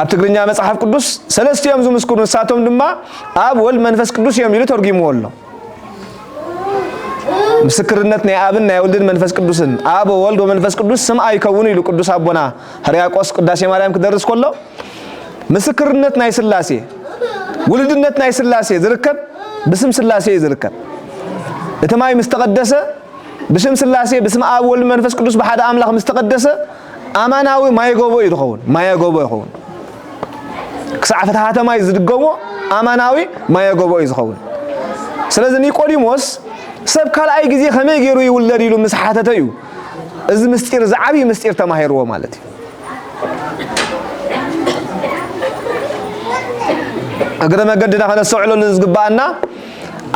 ኣብ ትግርኛ መጽሓፍ ቅዱስ ሰለስተዮም ዝምስክሩ ንሳቶም ድማ ኣብ ወልድ መንፈስ ቅዱስ እዮም ኢሉ ተርጊምዎ ኣሎ ምስክርነት ናይ አብን ናይ ወልድን መንፈስ ቅዱስን አብ ወልድ ወመንፈስ ቅዱስ ስም አይከውን ኢሉ ቅዱስ አቦና ሕርያቆስ ቅዳሴ ማርያም ክደርስ ከሎ ምስክርነት ናይ ስላሴ ውልድነት ናይ ስላሴ ዝርከብ ብስም ስላሴ ዝርከብ እተማይ ምስተቀደሰ ብስም ስላሴ ብስም አብ ወልድ መንፈስ ቅዱስ በሓደ አምላኽ ምስተቀደሰ አማናዊ ማይጎቦ ይኸውን ክሳዕ ፍትሓተ ማይ ዝድገሞ አማናዊ ማይጎቦ ይኸውን ስለዚህ ኒቆዲሞስ ሰብ ካልኣይ ግዜ ከመይ ገይሩ ይውለድ ኢሉ ምስ ሓተተ እዩ እዚ ምስጢር ዝዓብይ ምስጢር ተማሂርዎ ማለት እዩ እግረ መገድና ከነሰውዕለሉ ዝግባአና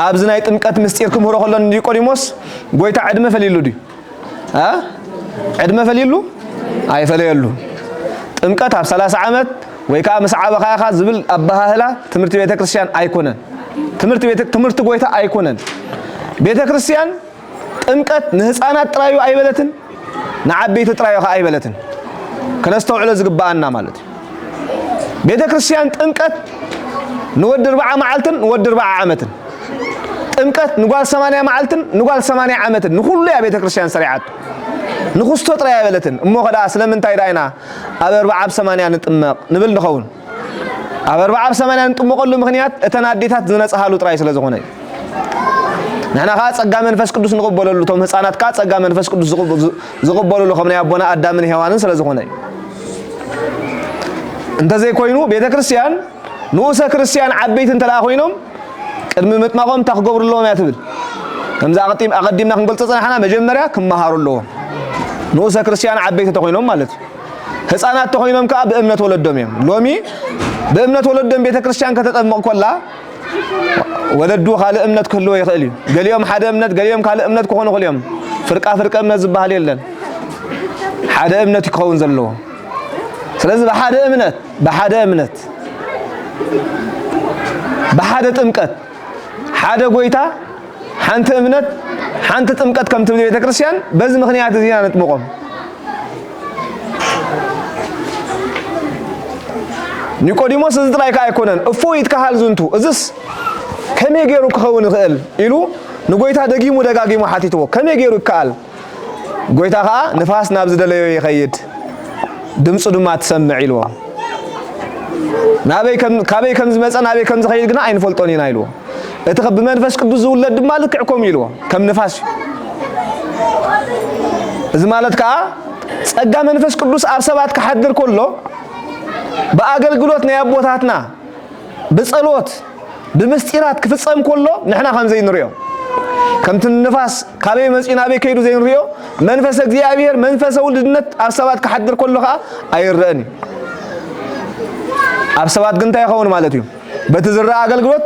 ኣብዚ ናይ ጥምቀት ምስጢር ክምህሮ ከሎ ኒቆዲሞስ ጎይታ ዕድመ ፈሊሉ ድዩ ዕድመ ፈሊሉ ኣይፈለየሉ ጥምቀት ኣብ 30 ዓመት ወይ ከዓ ምስ ዓበኻ ኢኻ ዝብል ኣባህላ ትምህርቲ ቤተ ክርስቲያን ኣይኮነን ትምህርቲ ጎይታ ኣይኮነን ቤተ ክርስቲያን ጥምቀት ንህፃናት ጥራዩ ኣይበለትን ንዓበይቲ ጥራዩ ኣይበለትን ከነስተውዕሎ ዝግባአና ማለት ቤተ ክርስቲያን ጥምቀት ንወድ 4 መዓልትን ንወድ 4 ዓመትን ጥምቀት ንጓል 80 መዓልትን ንጓል 80 ዓመትን ንኹሉ ያ ቤተ ክርስቲያን ሰሪዓት ንኹስቶ ጥራይ ኣይበለትን እሞ ከዳ ስለምንታይ ዳይና ኣብ 480 ንጥመቕ ንብል ንኸውን ኣብ 480 ንጥመቐሉ ምኽንያት እተን ኣዴታት ዝነጽሃሉ ጥራይ ስለ ዝኾነ نحن خا ጸጋ መንፈስ ቅዱስ ንقبلሉ ቶም ህፃናት ካ ጸጋ መንፈስ ቅዱስ ዝقبلሉ ከምና ያቦና አዳምን ሔዋንን ስለዝኾነ እንተ ዘይኮይኑ ቤተ ክርስቲያን ንኡሰ ክርስቲያን ዓበይት እንተላ ኮይኖም ቅድሚ ምጥማቆም ተኽገብሩሎም ያትብል ከምዛ አቀዲምና ክንገልጽ ጸናሕና መጀመሪያ ክመሃሩሎም ንኡሰ ክርስቲያን ዓበይት ተኮይኖም ማለት ህፃናት ተሆይኖም ከ በእምነት ወለዶም እዮም ሎሚ በእምነት ወለዶም ቤተክርስቲያን ከተጠመቁ ኮላ ወለዱ ካለ እምነት ክህልዎ ይኽእል እዩ ገሊኦም ሓደ እምነት ገሊኦም ካለ እምነት ክኾኑ ይኽእልዮም ፍርቃ እምነት ዝባሃል የለን ሓደ እምነት ይከውን ዘለዎ ስለዚህ በሓደ እምነት በሓደ ጥምቀት ሓደ ጎይታ ሓንቲ እምነት ሓንቲ ጥምቀት ከም ትብል ቤተክርስቲያን በዚ ምኽንያት እዚና ነጥምቆም ኒቆዲሞስ እዚ ጥራይ አይኮነን እፎይ ይትካሃል ዝንቱ እዝስ ከመይ ገይሩ ክኸውን ይኽእል ኢሉ ንጎይታ ደጋጊሙ ሓቲትዎ ከመይ ገይሩ ይከኣል ጎይታ ከዓ ንፋስ ናብ ዝደለዮ ይኸይድ ድምፁ ድማ ትሰምዕ ኢልዎ ካበይ ከም ዝመፀ ናበይ ከም ዝኸይድ ግና ኣይንፈልጦን ኢና ኢልዎ እቲ ብመንፈስ ቅዱስ ዝውለድ ድማ ልክዕኮም ኢልዎ ከም ንፋስ እዚ ማለት ከዓ ጸጋ መንፈስ ቅዱስ ኣብ ሰባት ክሓድር ከሎ በአገልግሎት ናይ አቦታትና በጸሎት በመስጢራት ክፍጸም ከሎ ንሕና ከም ዘይንሪዮ ከምቲ ንፋስ ካበይ መጽና በይ ከይዱ ዘይንሪዮ መንፈስ እግዚአብሔር መንፈስ ውልድነት ኣብ ሰባት ክሓድር ከሎ ከዓ ኣይረአኒ ኣብ ሰባት ግን እንታይ ይኸውን ማለት እዩ በቲ ዝረአ አገልግሎት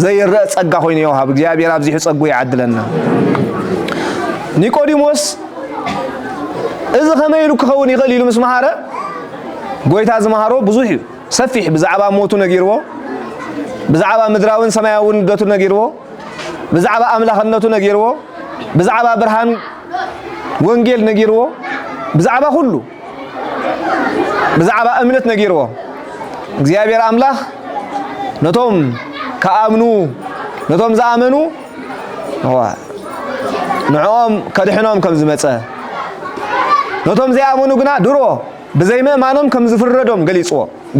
ዘይረአ ጸጋ ኮይኑ ይወሃብ እግዚአብሔር ኣብዚሑ ጸጉ ይዓድለና ኒቆዲሞስ እዚ ከመይ ኢሉ ክኸውን ይኽእል ኢሉ ምስ መሃረ ጎይታ ዝመሃሮ ብዙሕ እዩ ሰፊሕ ብዛዕባ ሞቱ ነጊርዎ ብዛዕባ ምድራውን ሰማያውን ልደቱ ነጊርዎ ብዛዕባ ኣምላኽነቱ ነጊርዎ ብዛዕባ ብርሃን ወንጌል ነጊርዎ ብዛዕባ ሁሉ ብዛዕባ እምነት ነጊርዎ እግዚአብሔር አምላኽ ነቶም ከአምኑ ነቶም ዝኣመኑ ንዕኦም ከድሕኖም ከም ዝመፀ ነቶም ዘይኣመኑ ግና ድሮ بزي ما مانهم كم زفردهم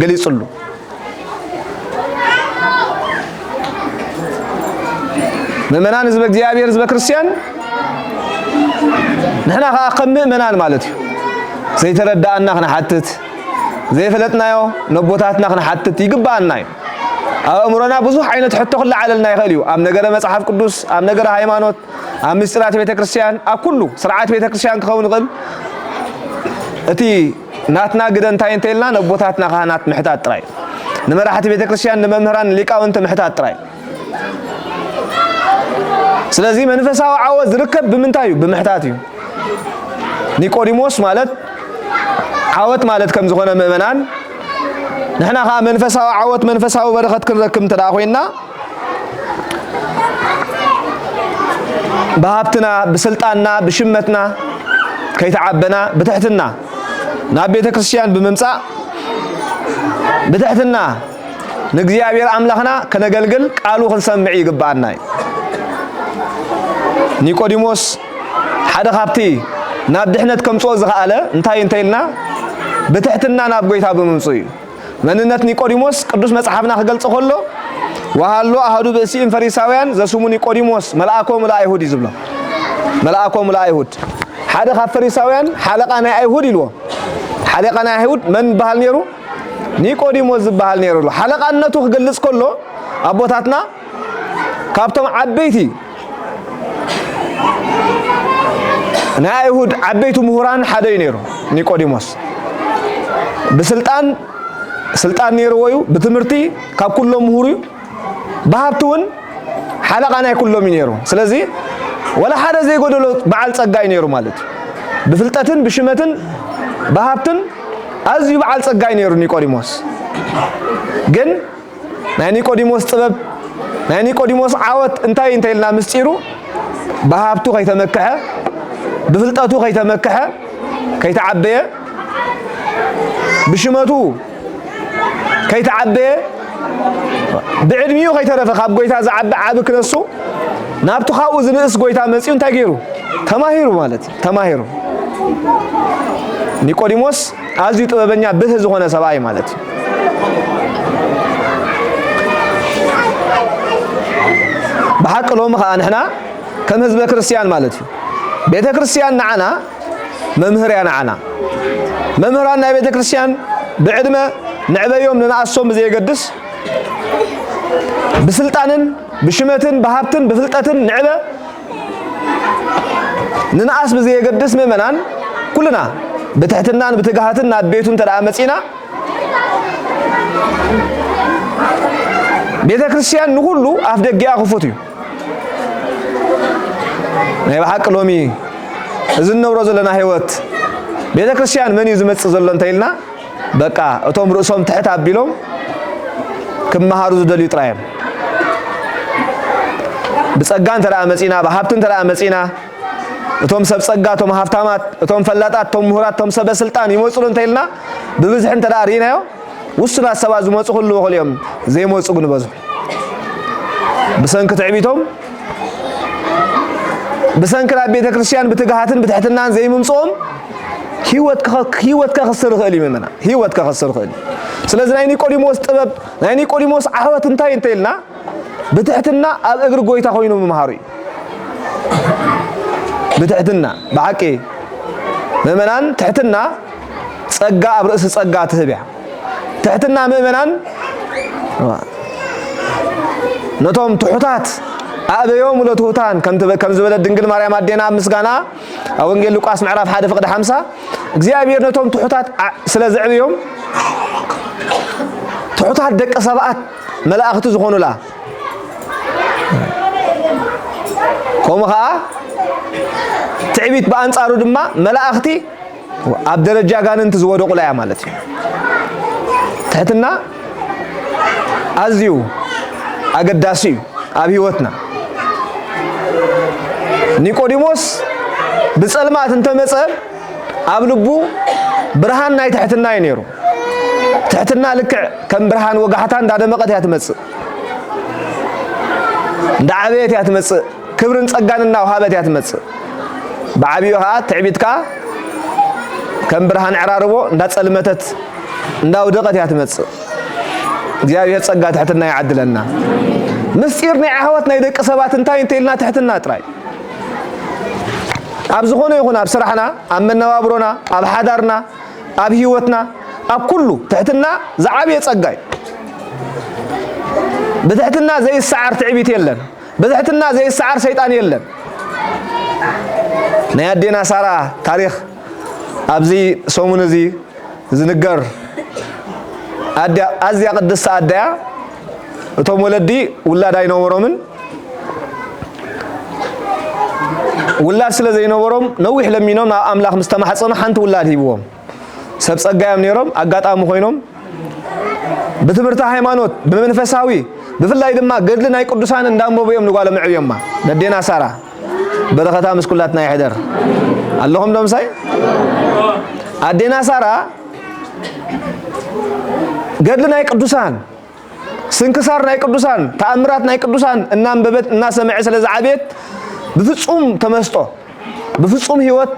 قليصلو مؤمنان زب እግዚአብሔር زب ክርስቲያን نحن خاقم مؤمنان مالتي زي تردانا خنا حتت زي فلتنايو نبوتاتنا خنا حتت يقبانا امرنا بزح عينت حتى كل عللنا يخليو ام نغره مصحف قدوس ام نغره ሃይማኖት ام مسرات ቤተ ክርስቲያን አኩሉ ስርዓት ቤተ ክርስቲያን ከውን ይقل እቲ ናትና ግደን ታይንተልና ነቦታትና ካህናት ምሕታት ጥራይ ንመራሕቲ ቤተ ክርስቲያን ንመምህራን ሊቃውንት ምሕታት ጥራይ ስለዚህ መንፈሳዊ ዓወት ዝርከብ ብምንታዩ ብምሕታት እዩ ኒቆዲሞስ ማለት ዓወት ማለት ከም ዝኾነ ምእመናን ንሕና ኻ መንፈሳዊ ዓወት መንፈሳዊ በረኸት ክንረክብ ተዳ ኮይና በሀብትና በስልጣንና በሽመትና ከይተዓበና በትሕትና ናብ ቤተ ክርስቲያን በመምጻእ በትሕትና ንእግዚአብሔር አምላኽና ከነገልግል ቃሉ ክንሰምዕ ይግባአና ኒቆዲሞስ ሓደ ካብቲ ናብ ድሕነት ከምጽኦ ዝኸኣለ እንታይ እንተይልና በትሕትና ናብ ጎይታ በመምጽኡ እዩ መንነት ኒቆዲሞስ ቅዱስ መጽሓፍና ክገልጽ ከሎ ወሃሎ አሐዱ ብእሲእን ፈሪሳውያን ዘስሙ ኒቆዲሞስ መልአኮም ለአይሁድ ይዝብሎ መልአኮም ለአይሁድ ሓደ ካብ ፈሪሳውያን ሓለቃ ናይ አይሁድ ይልዎ ሓለቃ ናይ አይሁድ መን በሃል ነይሩ ኒቆዲሞስ ዝበሃል ነይሩ ሓለቃነቱ ክገልጽ ከሎ አቦታትና ካብቶም ዓበይቲ ናይ አይሁድ ዓበይቱ ምሁራን ሓደ ነይሩ ኒቆዲሞስ ስልጣን ነይሩዎ እዩ ብትምህርቲ ካብ ኩሎም ምሁር እዩ በሃብቱን ሓለቃ ናይ ኩሎም ነይሩ ስለዚ ወላ ሓደ ዘይጎደሎ በዓል ጸጋይ ነይሩ ማለት ብፍልጠትን ብሽመትን በሃብትን ኣዝዩ በዓል ጸጋይ ነይሩ ኒቆዲሞስ ግን ናይ ኒቆዲሞስ ጥበብ ናይ ኒቆዲሞስ ዓወት እንታይ እንተይልና ምስጢሩ በሃብቱ ከይተመክሐ بفلطاتو كيتمكحه كيتعبيه بشمتو كيتعبيه بعلميو كيترفه خاب غويتا زعب عاب كنسو نابتو خاو زنس غويتا مصيو انتا غيرو تماهيرو مالتي تماهيرو ኒቆዲሞስ አዝዩ ጥበበኛ ብልህ ዝሆነ ሰብአይ ማለት በሐቅ ሎም ኻንህና ከም ህዝበ ክርስቲያን ማለት ቤተ ክርስቲያን ናዓና መምህርያን ናዓና መምህራን ናይ ቤተ ክርስቲያን ብዕድመ ንዕበዮም ንናአሶም ዘይገድስ ብስልጣንን ብሽመትን በሃብትን በፍልጠትን ንዕበ ንናአስ ዘይገድስ ምእመናን ኩልና بتحتنان بتجهاتنا بيتون ترى مصينا بيت كريستيان نقولو أفدقيا خفوتيو نبي حق لومي إذن نورز لنا هيوت بيت كريستيان من يزمت زلون تيلنا بقى أتوم رؤسهم تحت عبيلهم كم هارز دليل ترايم بسجان ترى مسينا بحبتن ترى مسينا أتوم سب سجات أتوم هفتامات أتوم فلاتات أتوم مهرات أتوم سب سلطان يموتون تيلنا ببزحن ترى أرينا وصلنا سواز موت كله اليوم زي موت سجون بزح بسنك تعبيتهم بسنك ربي تكريستيان بتجهاتن بتحتنا زي ممصوم هيوت كخسر خالي مننا هيوت كخسر خالي سلازم نيني كوليموس طبب نيني كوليموس عهوت انتيلنا بتحتنا أجر قويتا خوينو ممهاري بتحتنا بعكي مؤمنان تحتنا تصقع برأس تصقع تهبيع تحتنا مؤمنان نتوم تحوتات أبيوم ولا تحوتان كم زبدة دنقل مريم أدينا مسقانا أو نقول لقاس معرف حدا فقد حمسة እግዚአብሔር ነቶም ትሑታት ስለዘዕብዮም ትሑታት ደቀ ሰብአት መላእክት ዝኾኑላ ከምኡ ከዓ ትዕቢት በአንጻሩ ድማ መላእክቲ ኣብ ደረጃ ጋንንት ዝወደቁላ ያ ማለት እዩ ትሕትና ኣዝዩ ኣገዳሲ ኣብ ህይወትና ኒቆዲሞስ ብጸልማት እንተመጸ ኣብ ልቡ ብርሃን ናይ ትሕትና ይነሩ ትሕትና ልክዕ ከም ብርሃን ወጋሕታ እንዳደመቀት ያ ትመጽእ እንዳዓበየት ያ ትመጽእ ክብርን ጸጋንና ወሃበት ያ ትመጽእ بعبيه هات تعبيتك كم برهان عراربو እንዳጸልመተት እንዳውደቀት ያትመጽ እግዚአብሔር ጸጋ ተሕትና ያعدلنا ምስጢር ናይ ዓህወትና ይደቅ ሰባት እንታይ እንተልና ተሕትና ጥራይ ኣብ ዝኾነ ይኹን ኣብ ስራሕና ኣብ መነባብሮና ኣብ ሓዳርና ኣብ ህይወትና ኣብ ኩሉ ተሕትና ዝዓብየ ጸጋይ በተሕትና ዘይሰዓር ትዕቢት የለን በተሕትና ዘይሰዓር ሰይጣን የለን نيادينا سارة تاريخ أبزي سومن زي زنجر أدي أزيا قدس أديا توم ولدي ولا داينو ورمن ولا سلا زينو ورم نوح لمينهم أملاخ مستمع صنع حنت ولا هيبوهم سبس أجاهم نيرم أجات أم خوينهم بتبرتها هيمانوت بمنفساوي بفلا يدما قد لنا يقدسان ندامو بيوم نقول معيوم ما ندينا سارة بركتها مسكولاتنا يحضر اللهم دوم ساي أدينا سارة قد لنا يقدسان سنكسار نايقدسان تأمرات نايقدسان النام ببت الناس معي سلا زعبيت بفصوم تمستو بفصوم هيوت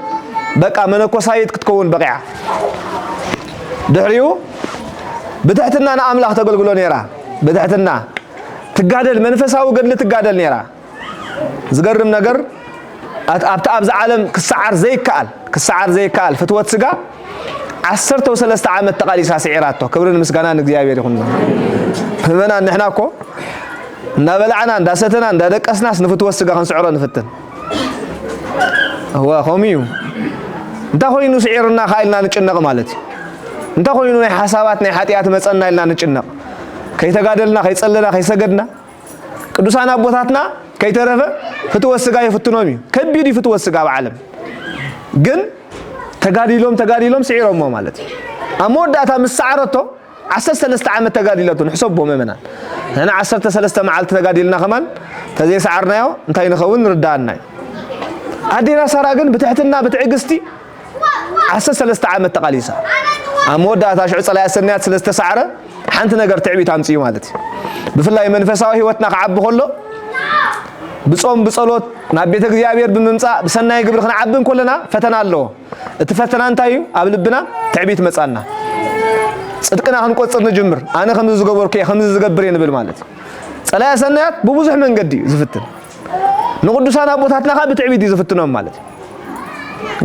بقى منكو سايد كتكون بقيعة دحريو بتحتنا أنا أملاح تقولوا نيرا بتحتنا تقادل منفسها وقد لتقادل نيرا زقرم نقر أبز عالم كسعر زي كال فتوت سجا عسرت وسلست عامة تقاليس سعيراته كبرنا مسكنا نجيب يريخنا فمنا نحنا كو نبلعنا نداستنا ندك أسناس نفتوت سجا خنسعرنا نفتن هو خوميو انت خوي إنه سعيرنا خايلنا نتشنق مالتي انت خوي إنه حساباتنا حتيات مسألنا إلنا نتشنق كي تقادلنا كي تصلنا كي سجدنا كدوسنا بوثاتنا كي تعرف فتوى السجاي فتنومي كبير فتوى السجاي بعالم جن تقاديلهم سعيرهم ما مالتي أمور داتا مسعرته عسر سلست عامة تقاديلته نحسبهم منا هنا عسرت سلست معلت تقاديلنا كمان تزي سعرنا يو انتي نخون نرداننا هدينا سراجن بتحتنا بتعجستي عسر سلست عامة تقاليسها أمور داتا شعور صلاة السنوات سلست سعره حنت نقر تعبي تامسي مالتي بفلا يمنفسه هوتنا عب كله بصوم بصلوت نبيت እግዚአብሔር بممصا بسناي ግብር خنعبن كلنا فتنا الله اتفتنا انتايو ابلبنا تعبيت مصانا صدقنا خنቆጽር نجمر انا خمز زغبرك خمز زغبر ينبل ማለት ጸላያ ሰናያት በብዙሕ መንገዲ ዝፍትን ንቅዱሳን አቦታትና ካ በትዕቢት ይዝፍትኖም ማለት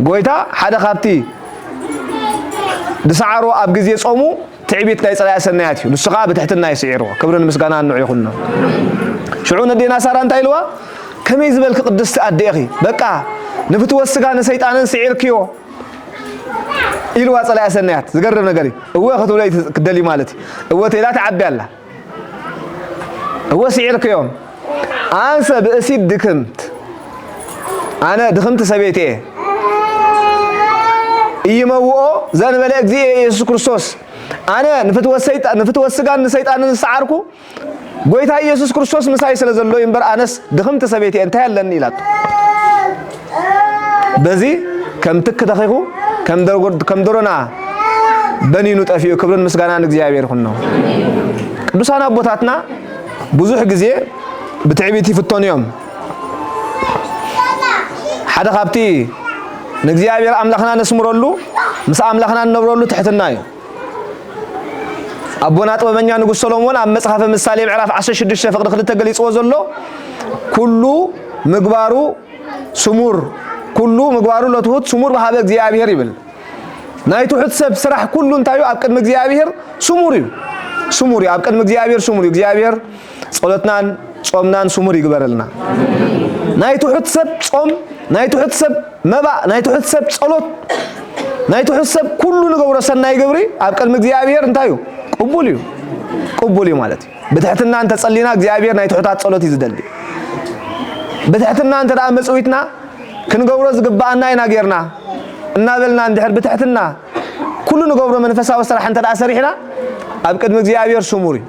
ጎይታ ሓደ ካብቲ ድሳዓሮ ኣብ ግዜ ጾሙ تعبيت لا ጸላያ ሰናያት እዩ ንስኻ በትሕትና ይስዒሮ ክብርን ምስጋና ንዑ ይኹንና شعون الدينا صار أنت أيلوا كم يزبلك قدست أديخي بقى نفتوى السجان سيطان سعير كيو إلوا صلاة سنيات زقرب نقري هو خطولي كدلي مالتي هو تلا تعبي الله هو سعرك يوم أنسى بأسيد دكمت أنا دخمت سبيتي يموؤ زان ملك زي يسوع كريستوس أنا نفتوى السجان الشيطان نسعركو قويتها يسوع كريستوس مساي سلزلو ينبر أنس دخمت سبيتي انتهى لني لات بزي كم تك دقيقو كم درنا بني نتأفيو كبرن مسجانا نجزيابير خنّو بس أنا بوتاتنا بزوج جزية بتعبيتي في التونيوم حدا خابتي نجزيابير أملاخنا نسمرولو مس أملاخنا نبرولو تحت النايم أبونا طبعاً نقول سلامون عم مسحف مسالم عرف عشان شد الشفق دخل التجلس وزلوا كله مقبارو سمور كله مقبارو لا تهود سمور بهذا جزيابير يبل نايتو حد سب سرح كله انتايو أبكر مجزيابير سموري أبكر مجزيابير سموري جزيابير صلتنا صومنا سموري قبرلنا نايتو حد سب صوم نايتو حد سب مبا نايتو حد سب صلوت نايتو حد سب كله نقبر سناي قبري أبكر مجزيابير انتايو قبولي مالتي بتحتنا أنت تصلينا جزيابير نايتو حد صلوت يزدلي بتحتنا أنت رأى مسويتنا كنقبرز قبعنا يناقيرنا النابلنا ندحر بتحتنا كله نقبر من فسا وسرح أنت رأى سريحنا أبكر مجزيابير سموري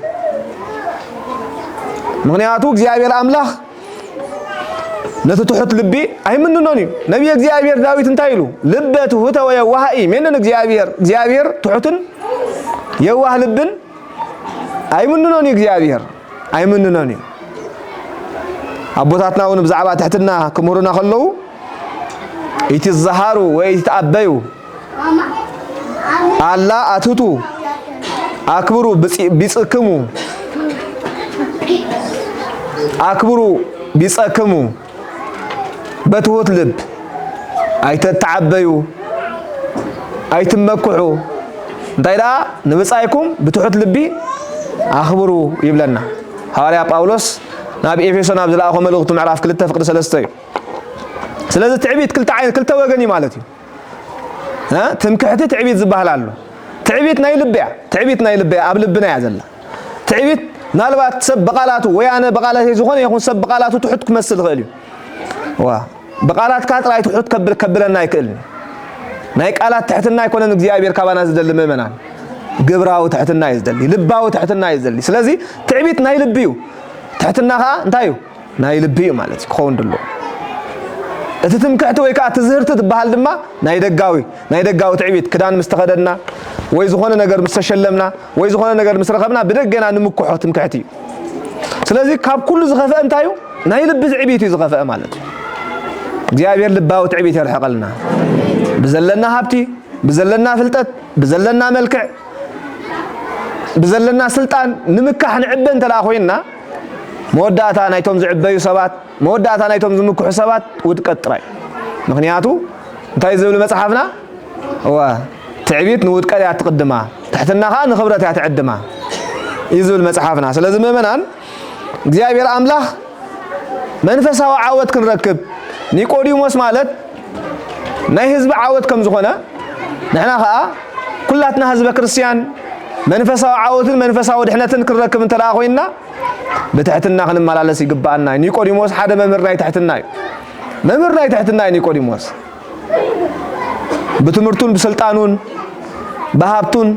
مغنياتو جزيابير أملاخ نتتحط لبي أي منو نوني نبي جزيابير داويت انتايلو لبته هو تويا وهاي منن جزيابير تحطن يواه لبن أي منو نوني جزيابير أي منو نوني أبوتاتنا ونبزعبا تحتنا كمهرنا خلو يتي الزهارو ويتأبيو الله أتوتو أكبرو بيسكمو أكبرو بيسكمو بتوت لب أيتتعبيو أيتمكحو دايرا نبصايكم بتوت لبي أخبرو يبلنا حوالي باولوس نبي إفسون عبد الله أخو ملغت معرف كل تفقد سلستي سلازة تعبيت كل تعين كل توجني مالتي ها تمكحت تعبيت زبالالو تعبيت ناي لبيع قبل بنا يعزل تعبيت نالبات سب بقالاتو ويانا بقالات يزغون يكون سب بقالاتو تحط كمسل غالي وا بقالات كاتراي تحط كبلنا يكلني ناي قالات تحتنا يكون እግዚአብሔር ካባና ዝደል መመናን ግብራው تحتنا ይዝደል ልባው تحتنا ይዝደል ስለዚህ تعبيت ناي لبيو تحتنا انتايو ناي لبيو ማለት ኮንድሎ እትትምከዕት ወይ ካ ትዝህርት ትባሃል ድማ ናይ ደጋዊ تعبيت ክዳን ምስተኸደና ወይ ዝኾነ ነገር ምስተሸለምና ወይ ዝኾነ ነገር ምስረኸብና ብደገና ንምኩሖ ትምከዕቲ ስለዚህ ካብ ኩሉ ዝኸፈ እንታዩ ናይ ልብ تعبيت ዝኸፈ ማለት እግዚአብሔር ልባው تعبيت ይርሐቀልና بزلنا هابتي بزلنا فلتت بزلنا ملكع بزلنا سلطان نمكح نعبن تلا خوينا موداتا نايتوم زعبيو سبات موداتا نايتوم زمكحو سبات ودقطراي مخنياتو انتاي زبل مصحفنا هو تعبيت نودقل يا تقدما تحتنا خا نخبرت يا تعدما يزبل مصحفنا ስለዚህ መመናን እግዚአብሔር አምላክ መንፈሳዊ ዓወት ክንረክብ ኒቆዲሞስ ማለት ናይ ህዝብ ዓወት ከም ዝኾነ ንሕና ኸኣ ኩላትና ህዝበ ክርስቲያን መንፈሳዊ ዓወትን መንፈሳዊ ድሕነትን ክንረክብ እንተላ ኮይና ብትሕትና ክንመላለስ ይግባአና ኒቆዲሞስ ሓደ መምህር ናይ ትሕትና እዩ መምህር ናይ ትሕትና እዩ ኒቆዲሞስ ብትምህርቱን ብስልጣኑን ብሃብቱን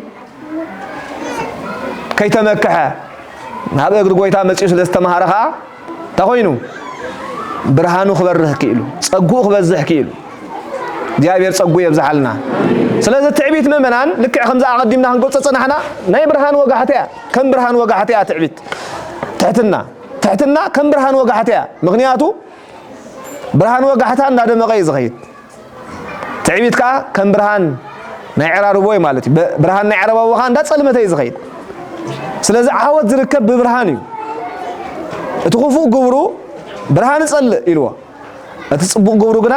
ከይተመክሐ ናብ እግሪ ጎይታ መፂኡ ስለ ዝተምሃረ ኸኣ ተኾይኑ ብርሃኑ ክበርህ ክኢሉ ፀጉኡ ክበዝሕ ክኢሉ እግዚአብሔር ፀጉ ይብዛሐልና ስለዚህ تعبيت መመናን ልክዕ ከምዛ አቀዲምና ክንገልጽ ጽናሕና ናይ ብርሃን ወጋሕተያ ከም ብርሃን ወጋሕተያ تعبيت ትሕትና ከም ብርሃን ወጋሕተያ ምክንያቱ ብርሃን ወጋሕታ እንዳደመቀ ይዝኸይድ تعبيت ከዓ ከም ብርሃን ናይ ዕራርቦይ ማለት እዩ ብርሃን ናይ ዕራርቦኻ እንዳጸልመተ ይዝኸይድ ስለዚህ ዓወት ዝርከብ ብብርሃን እዩ እቲ ክፉእ ግብሩ ብርሃን ጸልእ ኢልዎ እቲ ጽቡቕ ግብሩ ግና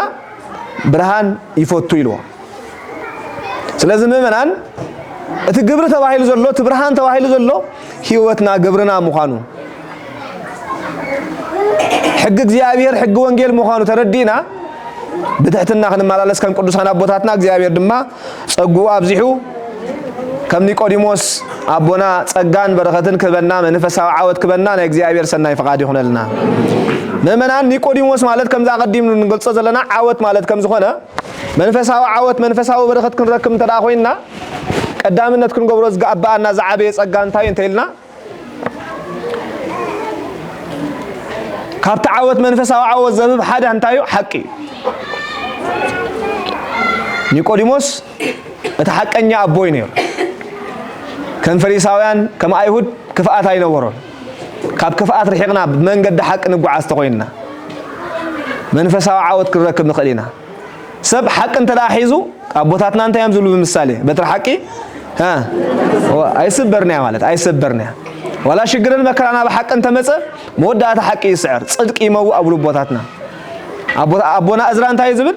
ብርሃን ይፈቱ ይልዋ ስለዚህ መመናን እቲ ግብር ተባሂሉ ዘሎ እቲ ብርሃን ተባሂሉ ዘሎ ህይወትና ግብርና ምዃኑ ሕግ እግዚአብሔር ሕግ ወንጌል ምዃኑ ተረዲና بتحتنا خنمالالس كم قدوسان أبوتاتنا እግዚአብሔር ድማ ጸጉ አብዚሑ كم نيقوديموس أبونا ጸጋን በረከትን ክበና መንፈሳዊ ዓወት ክበና ናይ እግዚአብሔር ሰናይ ፈቃድ ይሁንልና ምእመናን ኒቆዲሞስ ማለት ከምዛ ቀዲም ንገልጾ ዘለና ዓወት ማለት ከም ዝኾነ መንፈሳዊ ዓወት መንፈሳዊ በረከት ክንረክብ ተዳ ኮይና ቀዳምነት ክንገብሮ ዝጋባአና ዝዓበየ ጸጋ እንታይ እንተይልና ካብቲ ዓወት መንፈሳዊ ዓወት ዘብብ ሓደ እንታዩ ሓቂ ኒቆዲሞስ እቲ ሓቀኛ አቦይ ነይሩ كم فريساويان كم أيهود كفاءات أي نورون كاب كفاءات رحقنا بمنقد حق نقع استقوينا من فساو عاود كركب نخلينا سب حق انت لاحظوا أبوتاتنا انت يمزلوا بمثالي بتر حقي ها أي سبرنا مالت أي سبرنا ولا شجرن مكرنا بحق انت مسا مودات حقي سعر صدق يمو أبو بوتاتنا أبونا أزرا انت يزبل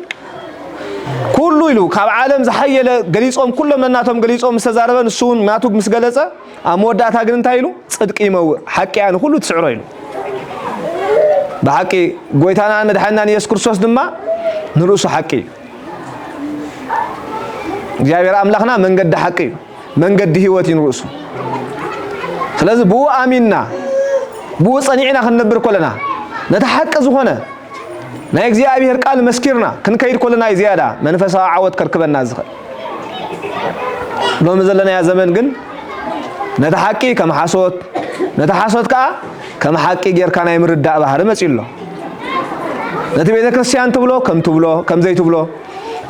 كله يلو كاب عالم زحيل جليسهم كلهم لناتهم جليسهم مستزاربن السون ما توق مسجلسة أمودات هاجرن تايلو صدق يمو حكي عنه كله تسعره يلو بحكي قويتانا أنا دحنا يسكر صوص دما نرقص حكي جاي أملاخنا من قد حكي من قد هوتي نرقص فلازم بو آمنا بو صنيعنا خلنا نبر كلنا نتحقق زخنا نا እግዚአብሔር ቃል መስኪርና ክንከይድ ኮለና ይዚያዳ መንፈሳዊ ዓወት ከርከበና ዝኸል ሎም ዘለና ያ ዘመን ግን ነተሐቂ ከመሐሶት ካ ከመሐቂ ጌርካ ናይ ምርዳእ ባህር መጽይሎ ነቲ ቤተ ክርስቲያን ትብሎ ከም ዘይቱ ብሎ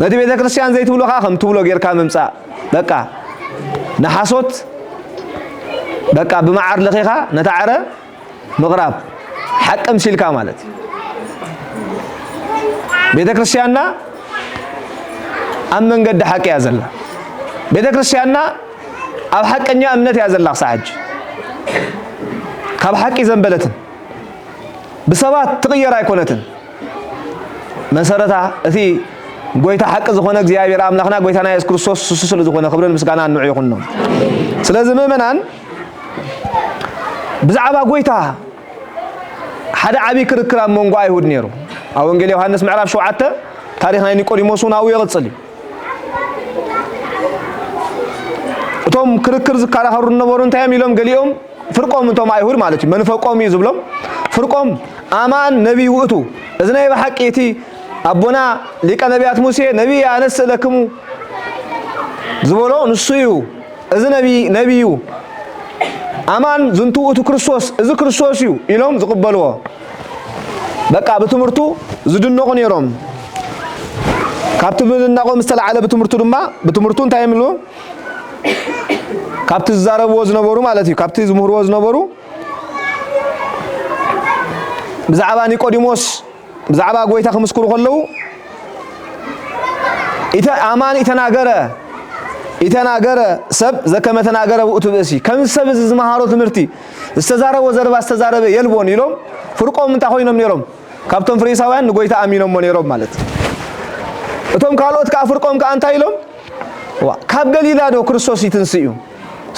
ነቲ ቤተ ክርስቲያን ዘይቱ ብሎ ካ ከም ትብሎ ጌርካ መምጻ በቃ ነሐሶት በቃ በማዓር ለኺኻ ነታዓረ ምቅራብ ሐቅም ሲልካ ማለት ቤተ ክርስቲያንና አመን ገድ ሐቅ ያዘላ ቤተ ክርስቲያንና አብ ሐቀኛ እምነት ያዘላ ሳጅ ካብ ሐቅ ዘንበለትን በሰባት ተቀየራ አይኮነትን መሰረታ እቲ ጎይታ ሐቅ ዝኾነ እግዚአብሔር አምላኽና ጎይታና ኢየሱስ ክርስቶስ ስለ ዝኾነ ክብርን ምስጋና እንዑ ይኹን ነው ስለዚህ ምእመናን ብዛዕባ ጎይታ ሓደ ዓቢ ክርክር ኣብ መንጎ አይሁድ ነይሩ أونجيل يوحنس معرف شو عته تاريخنا نيقوديموس وناوي يغتصلي توم كركر زكارا هارون نبورون تيام يلوم قليهم فرقهم توم أيهود مالتي من فوقهم يزبلهم فرقهم أمان نبي وقتو إذن يبقى حقيتي أبونا لك نبيات موسى نبي أنس لكم زبلون نصيو إذن نبيو أمان زنتو وقتو كريستوس إذا كريستوس يلوم زقبلوه በቃ በትምርቱ ዝድነቁ ነይሮም ካብቲ ምንናቆ መስተላዓለ በትምርቱ ድማ በትምርቱ እንታይ ይምሉ ካብቲ ዝዛረብዎ ዝነበሩ ማለት እዩ ካብቲ ዝምህርዎ ዝነበሩ ብዛዕባ ኒቆዲሞስ ብዛዕባ ጎይታ ክምስክሩ ከለው አማን ይተናገረ ሰብ ዘከመ ተናገረ ውእቱ ብእሲ ከም ሰብ ዝመሃሮ ትምርቲ ዝተዛረበ ዘረባ ዝተዛረበ የልቦን ኢሎም ፍርቆም እንታ ኮይኖም ነይሮም ካብቶም ፍሪሳውያን ንጎይታ አሚኖም ነይሮም ማለት እቶም ካልኦት ካ ፍርቆም ካ አንታ ኢሎም ካብ ገሊላ ዶ ክርስቶስ ይትንስዩ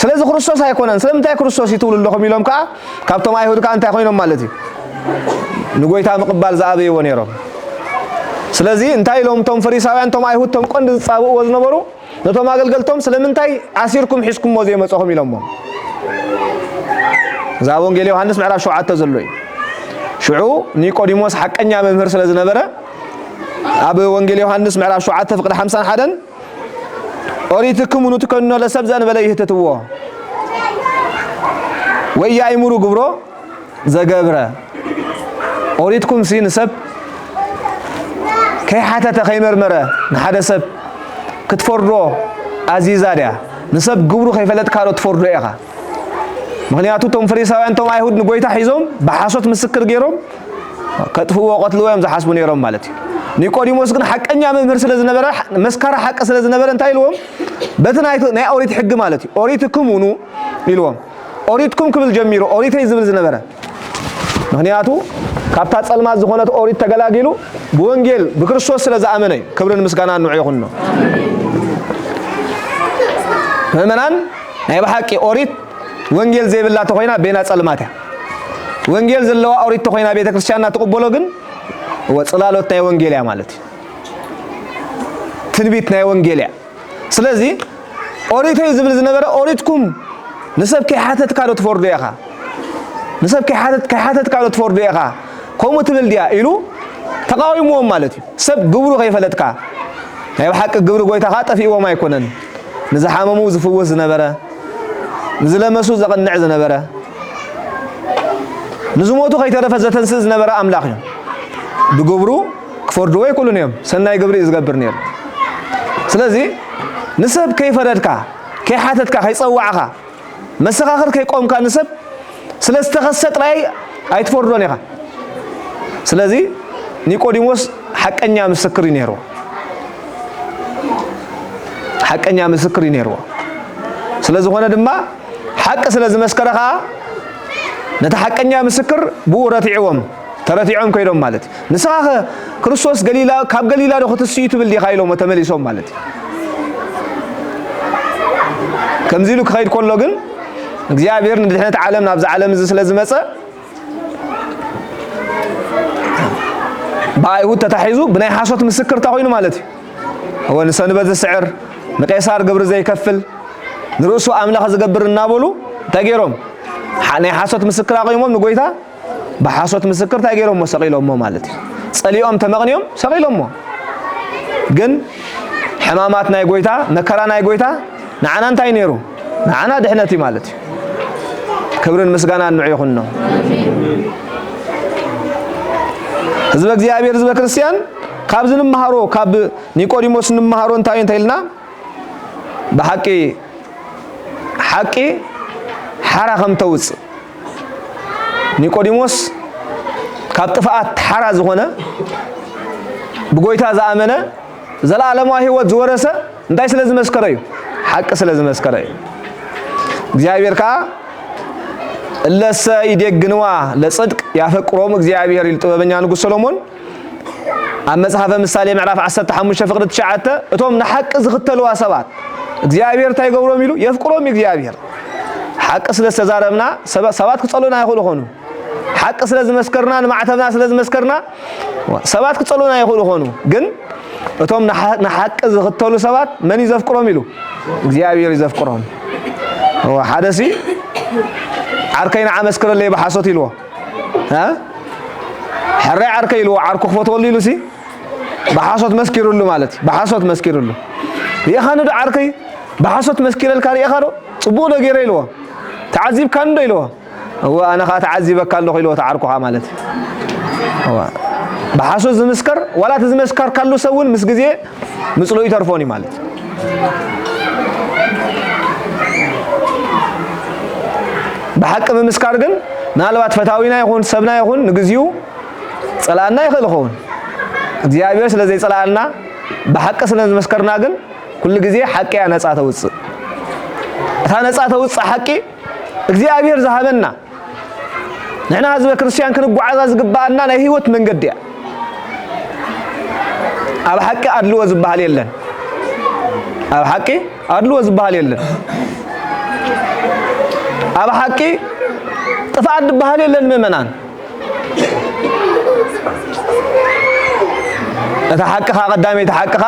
ስለዚህ ክርስቶስ አይኮነን ስለምንታይ ክርስቶስ ይትውልልኩም ኢሎም ካ ካብቶም አይሁድ ካ አንታ ኮይኖም ማለት እዩ ንጎይታ ምቅባል ዘአበይዎ ነይሮም ስለዚህ እንታይ ኢሎም ቶም ፍሪሳውያን ቶም አይሁድ ቶም ቆንድ ዝጻብኡ ዝነበሩ ነቶም አገልገልቶም ስለምንታይ አሲርኩም ሒስኩም ሞዘ የመጽኹም ኢሎም ዛ ወንጌል ዮሐንስ ምዕራፍ 7 ዘሎይ ሽዑ ኒቆዲሞስ ሐቀኛ መምህር ስለዝነበረ አብ ወንጌል ዮሐንስ ምዕራፍ 7 ፍቅድ 51 ኦሪትክሙ ንትከኑ ለሰብ ዘንበለ ይህተትዎ ወያይሙሩ ግብሮ ዘገብረ ኦሪትኩም ሲንሰብ ከይሓተተ ከይመርመረ ንሓደ ሰብ ክትፈርዶ አዚዛድያ ንሰብ ግብሩ ከይፈለጥ ካሎ ትፈርዶ ኢኻ ምክንያቱ ቶም ፍሪሳውያን ቶም አይሁድ ንጎይታ ሒዞም በሐሶት ምስክር ገይሮም ከጥፍዎ ቆትልዎም ዝሐስቡ ነይሮም ማለት እዩ ኒቆዲሞስ ግን ሐቀኛ መምህር ስለዝነበረ መስካራ ሐቅ ስለዝነበረ እንታይ ኢልዎም በትናይቱ ናይ ኦሪት ሕግ ማለት እዩ ኦሪትኩም ኑ ኢልዎም ኦሪትኩም ክብል ጀሚሩ ኦሪተይ ዝብል ዝነበረ ምክንያቱ ካብታ ጸልማት ዝኾነት ኦሪት ተገላጊሉ በወንጌል በክርስቶስ ስለዝኣመነ ክብርን ምስጋና ንዑ ይኹን ነው ምእመናን ናይ በሐቂ ኦሪት ወንጌል ዘይብላ ተኮይና ቤና ጸልማት ወንጌል ዘለዋ ኦሪት ተኮይና ቤተ ክርስቲያንና ተቀበሎ ግን ወጽላሎት ናይ ወንጌል ያ ማለት ትንቢት ናይ ወንጌል ያ ስለዚ ኦሪተይ ዝብል ዝነበረ ኦሪትኩም ንሰብ ከይሓተት ካዶ ትፈርዱ ኢኻ ንሰብ ከይሓተት ካዶ ትፈርዱ ኢኻ ከምኡ ትብል ድያ ኢሉ ተቃዊሞም ማለት እዩ ሰብ ግብሩ ከይፈለጥካ ናይ ሓቂ ግብሩ ጎይታኻ ጠፊእዎም ኣይኮነን ንዝሓመሙ ዝፍወስ ዝነበረ ንዝለመሱ ዘቕንዕ ዝነበረ ንዝሞቱ ከይተረፈ ዘተንስእ ዝነበረ ኣምላኽ እዩ ብግብሩ ክፈርድዎ ይክእሉን እዮም ሰናይ ግብሪ ዝገብር ነይሩ ስለዚ ንሰብ ከይፈረድካ ከይሓተትካ ከይፀዋዕኻ መሰኻኽር ከይቆምካ ንሰብ ስለዝተኸሰ ጥራይ ኣይትፈርዶን ኢኻ ስለዚ ኒቆዲሞስ ሓቀኛ ምስክር እዩ ነይሩ ሓቀኛ ምስክር እዩ ነይሩ ስለዝኾነ ድማ ሓቂ ስለዝመስከረ ከዓ ነቲ ሓቀኛ ምስክር ብኡ ረቲዕዎም ተረቲዖም ከይዶም ማለት እዩ ንስኻ ክርስቶስ ገሊላ ካብ ገሊላ ዶ ክትስዩ ትብል ዲኻ ኢሎም ተመሊሶም ማለት እዩ ከምዚ ኢሉ ክኸይድ ከሎ ግን እግዚአብሔር ንድሕነት ዓለም ናብዚ ዓለም እዚ ስለዝመፀ ብኣይሁድ ተታሒዙ ብናይ ሓሶት ምስክር ተኮይኑ ማለት እዩ ወንሰንበት ዝስዕር ንቄሳር ግብሪ ዘይከፍል ንርእሱ ኣምላኽ ዝገብር እናበሉ ተገይሮም ናይ ሓሶት ምስክር ኣቆይሞም ንጎይታ ብሓሶት ምስክር ተገይሮም ሰቂሎሞ ማለት እዩ ጸሊኦም ተመቕኒዮም ሰቂሎሞ ግን ሕማማት ናይ ጎይታ መከራ ናይ ጎይታ ንዓና እንታይ ነይሩ ንዓና ድሕነት እዩ ማለት እዩ ክብርን ምስጋናን ንዑ ይኹኖ ህዝበ እግዚአብሔር ህዝበ ክርስቲያን ካብዚ ንመሃሮ ካብ ኒቆዲሞስ ንመሃሮ እንታይ እንተይልና ብሓቂ ሓቂ ሓራ ከም ተውፅእ ኒቆዲሞስ ካብ ጥፍኣት ሓራ ዝኾነ ብጎይታ ዝኣመነ ዘለዓለማዊ ህይወት ዝወረሰ እንታይ ስለ ዝመስከረ እዩ ሓቂ ስለ ዝመስከረ እዩ እግዚአብሔር ከዓ እለሰ ይደግንዋ ለጽድቅ ያፈቅሮም እግዚአብሔር ኢሉ ጥበበኛ ንጉስ ሰሎሞን ኣብ መጽሓፈ ምሳሌ ምዕራፍ 15 ፍቅዲ 9 እቶም ንሓቂ ዝኽተልዋ ሰባት እግዚአብሔር እንታይ ይገብሮም ኢሉ የፍቅሮም እግዚአብሔር ሓቂ ስለ ዝተዛረብና ሰባት ክጸሉና ይኽእሉ ኾኑ ሓቂ ስለ ዝመስከርና ንማዕተብና ስለ ዝመስከርና ሰባት ክጸሉና ይኽእሉ ኾኑ ግን እቶም ንሓቂ ዝኽተሉ ሰባት መን ይዘፍቅሮም ኢሉ እግዚአብሔር ይዘፍቅሮም ሓደሲ ዓርከይና ዓመስክረለይ ብሓሶት ኢልዎ ሕራይ ዓርከይ ኢልዎ ዓርኩ ክፈትወሉ ኢሉሲ ብሓሶት መስኪሩሉ ማለት እዩ ብሓሶት መስኪሩሉ ሪኢኻ ንዶ ዓርከይ ብሓሶት መስኪረልካ ሪኢኻ ዶ ፅቡቕ ዶ ገይረ ኢልዎ ተዓዚብካ ንዶ ኢልዎ ኣነ ኸ ተዓዚበካ ኣለኹ ኢልዎ ተዓርኩኻ ማለት እዩ ብሓሶት ዝምስከር ዋላ እቲ ዝመስከርካሉ ሰብ እውን ምስ ግዜ ምፅሎ ይተርፎን እዩ ማለት እዩ بحق بمسكار جن نالبات فتاوينا يكون سبنا يكون نجزيو صلانا يخلقون እግዚአብሔር ስለዚህ صلانا بحق ስለዚህ መስከርና ግን كل ጊዜ حق ያነጻ ተውጽ ታነጻ ተውጽ حق እግዚአብሔር ዘሃበና نحن ህዝበ ክርስቲያን ክንጓዓዛ ዝግባአና ናይ ህይወት መንገድ ያ ኣብ حق አድልዎ ዝባሃል የለን ኣብ حق አድልዎ ዝባሃል የለን ኣብ حق ጥፋት ዝባሃል የለን ምእመናን እታ حقኻ ቀዳሜ እታ حقኻ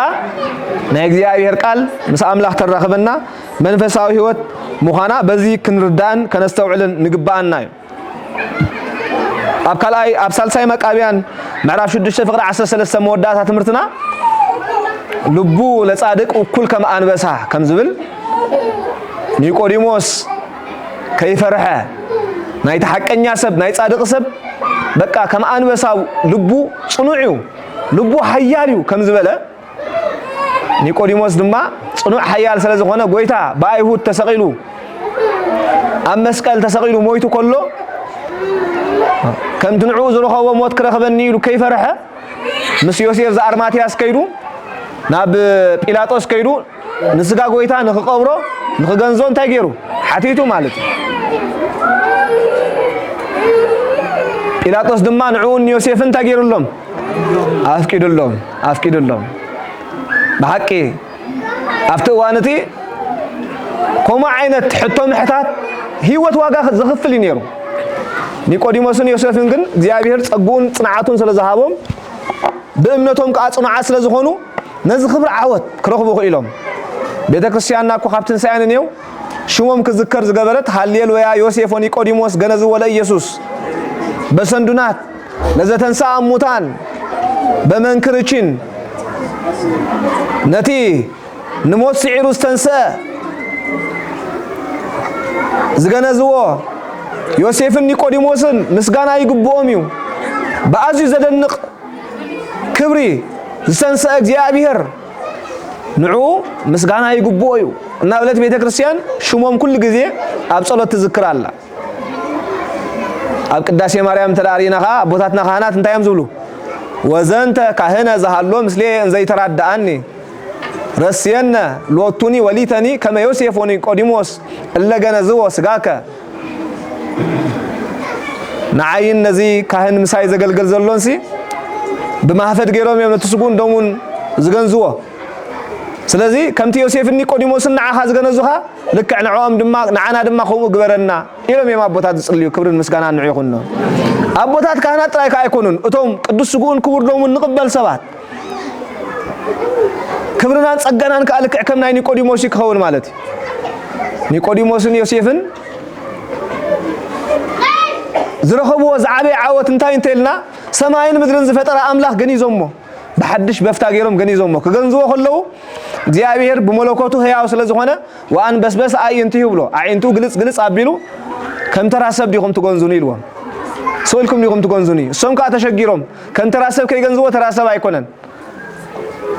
ናይ እግዚአብሔር ቃል ምስ አምላኽ ተራኽበና መንፈሳዊ ህይወት ሙኻና በዚ ክንርዳን ከነስተውዕልን ንግባአና እዩ ኣብ ካልኣይ ኣብ ሳልሳይ መቃብያን ምዕራፍ 6 ፍቅሪ 13 መወዳእታ ትምህርትና ልቡ ለጻድቅ እኩል ከም አንበሳ ከም ዝብል ኒቆዲሞስ ከይፈርሐ ናይ ተሐቀኛ ሰብ ናይ ጻድቅ ሰብ በቃ ከም አንበሳ ልቡ ጽኑዕ ልቡ ሐያል እዩ ከም ዝበለ ኒቆዲሞስ ድማ ጽኑዕ ሐያል ስለዝኾነ ጎይታ በአይሁድ ተሰቂሉ ኣብ መስቀል ተሰቂሉ ሞይቱ ከሎ ከም ድንዑ ዝረኸቦ ሞት ክረኽበኒ ኢሉ ከይፈርሐ ምስ ዮሴፍ ዘአርማትያስ ከይዱ ናብ ጲላጦስ ከይዱ ንስጋ ጎይታ ንኽቀብሮ ንኽገንዞ እንታይ ገይሩ ሓቲቱ ማለት እዩ ጲላጦስ ድማ ንዑን ዮሴፍን እንታይ ገይሩሎም ኣፍቂዱሎም ብሓቂ ኣብቲ እዋንቲ ከምኡ ዓይነት ሕቶ ምሕታት ህይወት ዋጋ ዝኽፍል እዩ ነይሩ ኒቆዲሞስን ዮሴፍን ግን እግዚአብሔር ጸጉን ጽንዓቱን ስለዝሃቦም በእምነቶም ከዓ ጽኑዓት ስለዝኾኑ نز خبر عوت كرخبو خيلهم بيت كريستياننا كو خابتن ساين نيو شومم كذكر زغبرت هاليلويا يوسف ونيقوديموس غنز ولا يسوس بسندونات لزتنسا موتان بمنكرچين نتي نموت سعيروس تنسى زغنزو يوسف نيقوديموسن مسغانا يغبوميو بازي زدنق كبري زتنسى እግዚአብሔር نعو مسغانا يغبويو እና በለት ቤተ ክርስቲያን ሽሞም ኩል ጊዜ አብ ጸሎት ትዝክራላ አብ ቅዳሴ ማርያም ተዳሪናኻ አቦታትና ካህናት እንታይም ዝብሉ ወዘንተ ካህነ ዘሃሎ ምስሌ እንዘይተራዳአኒ ረስየነ ሎቱኒ ወሊተኒ ከመ ዮሴፍ ወኒቆዲሞስ እለገነዝዎ ስጋከ ንዓይን ነዚ ካህን ምሳይ ዘገልገል ዘሎንሲ ብማህፈድ ገይሮም የምትስጉን ደሙን ዝገንዝዎ ስለዚህ ከምቲ ዮሴፍ ኒቆዲሞስን ንዓኻ ዝገነዙኻ ልክዕ ንዖም ድማ ንዓና ድማ ከምኡ ግበረና ኢሎም የማቦታት ዝጽልዩ ክብርን ምስጋናን ንዑ ይኹን ነው አቦታት ካህናት ጥራይ ካይኮኑን እቶም ቅዱስ ስጉኡን ክቡር ደሙን ንቅበል ሰባት ክብርናን ጸጋናን ካልክዕ ከም ናይ ኒቆዲሞስ ይክኸውን ማለት ኒቆዲሞስን ዮሴፍን ዝረኸብዎ ዝዓበየ ዓወት እንታይ እንተልና ሰማይን ምድርን ዝፈጠረ አምላኽ ገኒዞሞ بحدش بفتا غيرهم غنيزوم كغنزو خلو እግዚአብሔር በመለኮቱ ህያው ስለዝሆነ ዋን በስበስ አይንቱ ይብሎ አይንቱ ግልጽ አቢሉ ከምተራሰብ ዲኹም ትጎንዙኒ ይልዎ ሶልኩም ዲኹም ትጎንዙኒ ሶምካ ተሸጊሮም ከምተራሰብ ከይገንዝዎ ተራሰብ አይኮነን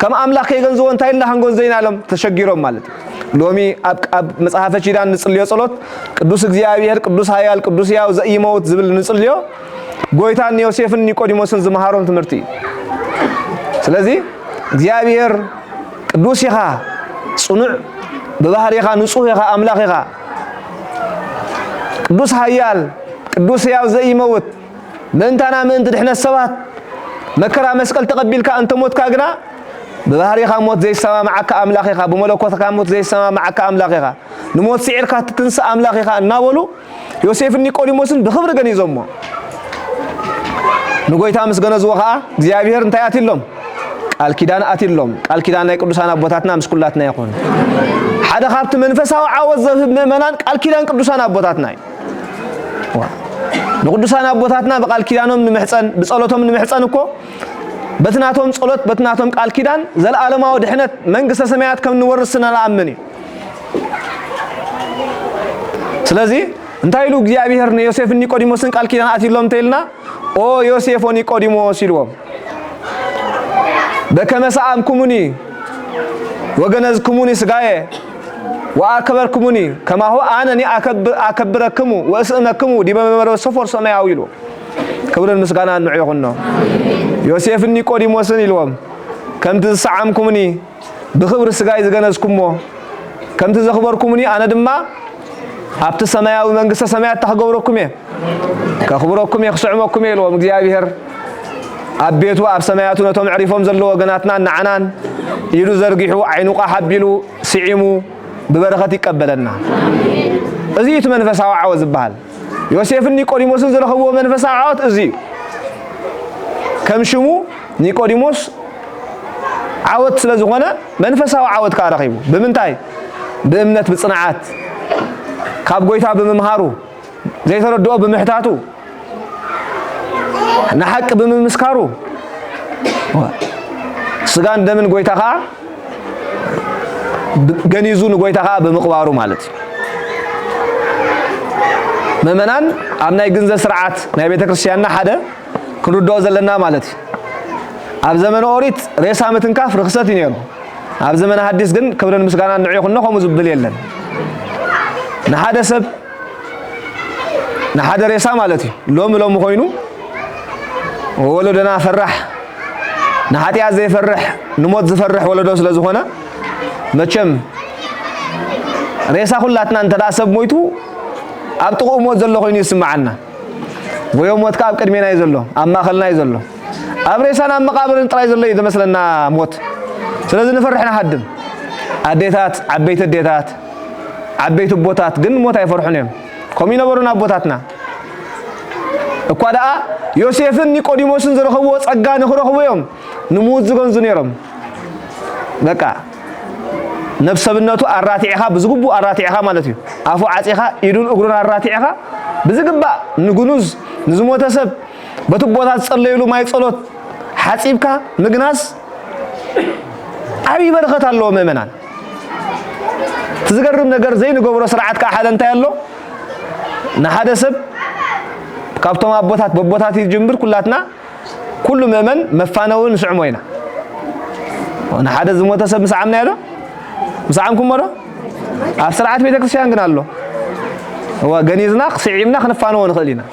ከም አምላክ ከይገንዝዎ እንታይላ ሃንጎን ዘይናለም ተሸጊሮም ማለት ሎሚ አብ መጽሐፈ ኪዳን ንጽልዮ ጸሎት ቅዱስ እግዚአብሔር ቅዱስ ኃያል ቅዱስ ያው ዘኢሞት ዝብል ንጽልዮ ጎይታን ዮሴፍን ኒቆዲሞስን ዝመሃሮም ትምርቲ ስለዚህ እግዚአብሔር ቅዱስ ይኻ ጽኑዕ በባህሪኻ ንጹህ ይኻ አምላክ ይኻ ቅዱስ ኃያል ቅዱስ ያው ዘኢሞት ምንታና ምን ትድሕነት ሰባት መከራ መስቀል ተቀቢልካ አንተ ሞት ካግና በባህሪኻ ሞት ዘይሰማ ማዓካ አምላክ ይኻ በመለኮትካ ሞት ዘይሰማ ማዓካ አምላክ ይኻ ንሞት ሲዕርካ ትንሳ አምላክ ይኻ እናበሉ ዮሴፍ ኒቆዲሞስን በኽብር ገኒዞሞ ንጎይታ ምስገነዝዎ ኻ እግዚአብሔር እንታይ አትሎም ቃል ኪዳን አትሎም ቃል ኪዳን ናይ ቅዱሳን አቦታትና ምስኩላትና ይኹን ሓደ ካብቲ መንፈሳዊ ዓወት ዘህብ ምእመናን ቃል ኪዳን ቅዱሳን አቦታትና ንቅዱሳን አቦታትና በቃል ኪዳኖም ንምሕፀን በጸሎቶም ንምሕፀን እኮ በትናቶም ጸሎት በትናቶም ቃል ኪዳን ዘለዓለማዊ ድሕነት መንግስተ ሰማያት ከም ንወርስና ለአምኒ ስለዚህ እንታይ ኢሉ እግዚአብሔር ዮሴፍ ኒቆዲሞስን ቃል ኪዳን አትሎም ተይልና ኦ ዮሴፍ ኒቆዲሞስ ይልዎም በከመ ሰአምኩሙኒ ወገነዝኩሙኒ ስጋዬ ወአከበርኩሙኒ ከማሁ አነኒ አከብረክሙ ወእስእመክሙ ዲበ መንበረ ሰፎር ሰማያዊ ይሉ ክብርን ምስጋና ንዑ ይኹን ነው ዮሴፍ ኒቆዲሞስን ይልዎም ከምቲ ዝሰዓምኩሙኒ ብክብሪ ስጋይ ዝገነዝኩሞ ከምቲ ዘኽበርኩሙኒ አነ ድማ ኣብቲ ሰማያዊ መንግስተ ሰማያት ተኽገብረኩም እየ ከኽብረኩም እየ ክስዕመኩም እየ ይልዎም እግዚአብሔር አቤቱ አብ ሰማያቱ ነቶም ዕሪፎም ዘሎ ወገናትና ንዓናን ኢሉ ዘርጊሑ ዓይኑቃ ሓቢሉ ሲዒሙ ብበረኸት ይቀበለና እዚ እቲ መንፈሳዊ ዓወት ዝበሃል ዮሴፍ ኒቆዲሞስን ዝረኸብዎ መንፈሳዊ ዓወት እዚ ከም ሽሙ ኒቆዲሞስ ዓወት ስለዝኾነ መንፈሳዊ ዓወት ካ ረኺቡ ብምንታይ ብእምነት ብጽንዓት ካብ ጎይታ ብምምሃሩ ዘይተረድኦ ብምሕታቱ ንሐቅ ብምምስካሩ ስጋን ደምን ጎይታኻ ገኒዙ ንጎይታኻ ብምቕባሩ ማለት መመናን ኣብ ናይ ግንዘ ስርዓት ናይ ቤተ ክርስቲያንና ሓደ ክንርድኦ ዘለና ማለት ኣብ ዘመነ ኦሪት ሬሳ ምትንካፍ ርክሰት እዩ ነይሩ ኣብ ዘመነ ሐዲስ ግን ክብርን ምስጋና ንዑ ይኹን ከምኡ ዝብል የለን ንሓደ ሰብ ንሓደ ሬሳ ማለት እዩ ሎሚ ኮይኑ ወለደና ፈራህ ንሓጢያ ዘይፈርሕ ንሞት ዝፈርሕ ወለዶ ስለዝኾነ መቸም ሬሳ ኩላትና እንተዳ ሰብ ሞይቱ ኣብ ጥቑኡ ሞት ዘሎ ኮይኑ ይስማዓና ወይ ሞትካ ኣብ ቅድሜና እዩ ዘሎ ኣብ ማእኸልና እዩ ዘሎ ኣብ ሬሳና ኣብ መቃብርን ጥራይ ዘሎ እዩ ዝመስለና ሞት ስለዚ ንፈርሕና ሃድም ኣዴታት ዓበይቲ ኣዴታት ዓበይቲ ቦታት ግን ሞት ኣይፈርሑን እዮም ከምኡ ይነበሩና ኣቦታትና እኳ ደኣ ዮሴፍን ኒቆዲሞስን ዝረኸብዎ ጸጋ ንኽረኽቡ እዮም ንሙት ዝገንዙ ነይሮም በቃ ነፍሰብነቱ አራቲዕኻ ብዝግቡ አራቲዕኻ ማለት እዩ አፉ ዓጺኻ ኢዱን እግሩን አራቲዕኻ ብዝግባ ንጉኑዝ ንዝሞተ ሰብ በትቦታት ጸለይሉ ማይ ጸሎት ሓጺብካ ምግናስ ዓብይ በረኸት ኣለዎ ምእመናን ትዝገርም ነገር ዘይንገብሮ ስርዓትካ ሓደ እንታይ ኣሎ ንሓደ ሰብ ካብቶም አቦታት በቦታት ይጅምር ኩላትና ኩሉ ምእመን መፋነውን ንስዕሞ ኢና ንሓደ ዝሞተ ሰብ ምስዓምና ያሎ مساعمكم مرة؟ أبصرعت بيتك الشيء عندنا الله هو جنيزنا خسعيمنا خنفانه ونخلينا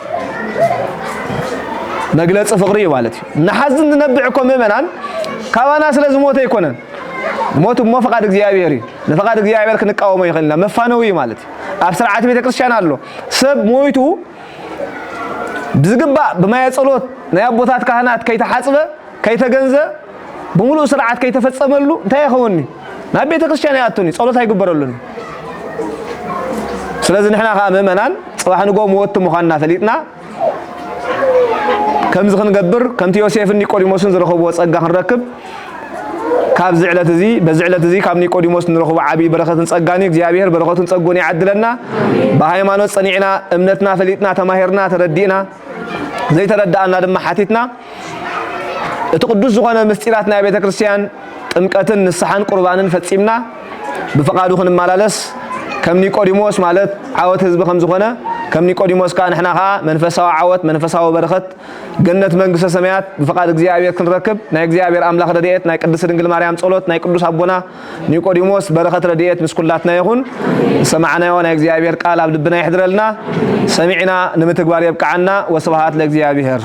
نقلت فقرية والتي نحزن ننبعكم ممنان كوانا سلازم موت يكونن موت ما فقد جيابيري نفقد جيابير كنقاوم يخلينا مفانوي مالتي أبصرعت بيتك الشيء الله سب مويتو بزقبا بما يصلوت نيا بوتات كهنات كي تحاسبه كي تجنزه بملو سرعات كي تفتصملو انت يا خوني ما بيت ክርስቲያን ያቱኒ ጸሎት አይገበረሉን ስለዚህ ንሕና ምእመናን ጽባሕ ንጎም ወጥ ምዃንና ፈሊጥና ከምዝ ክንገብር ከምቲ ዮሴፍን ኒቆዲሞስን ዝረኸብዎ ጸጋ ክንረክብ ካብ ዝዕለት እዚ በዝዕለት እዚ ካብ ኒቆዲሞስ ንረኽቦ ዓቢ በረኸትን ጸጋኒ እግዚአብሔር በረኸቱን ጸጎን ያዕድለና በሃይማኖት ጸኒዕና እምነትና ፈሊጥና ተማሂርና ተረዲእና ዘይተረዳእና ድማ ሓቲትና እቲ ቅዱስ ዝኾነ ምስጢራት ናይ ቤተ ክርስቲያን ጥምቀትን ንስሓን ቁርባንን ፈጺምና ብፈቃዱ ክንመላለስ ከም ኒቆዲሞስ ማለት ዓወት ህዝቢ ከም ዝኾነ ከም ኒቆዲሞስ ካ ንሕና ኻ መንፈሳዊ ዓወት መንፈሳዊ በረኸት ገነት መንግስተ ሰማያት ብፈቃድ እግዚአብሔር ክንረክብ ናይ እግዚአብሔር አምላኽ ረድኤት ናይ ቅድስት ድንግል ማርያም ጸሎት ናይ ቅዱስ አቦና ኒቆዲሞስ በረኸት ረድኤት ምስኩላትና ይኹን ሰማዕናዮ ናይ እግዚአብሔር ቃል ኣብ ልብና ይሕድረልና ሰሚዕና ንምትግባር የብቃዓና ወስብሃት ለእግዚአብሔር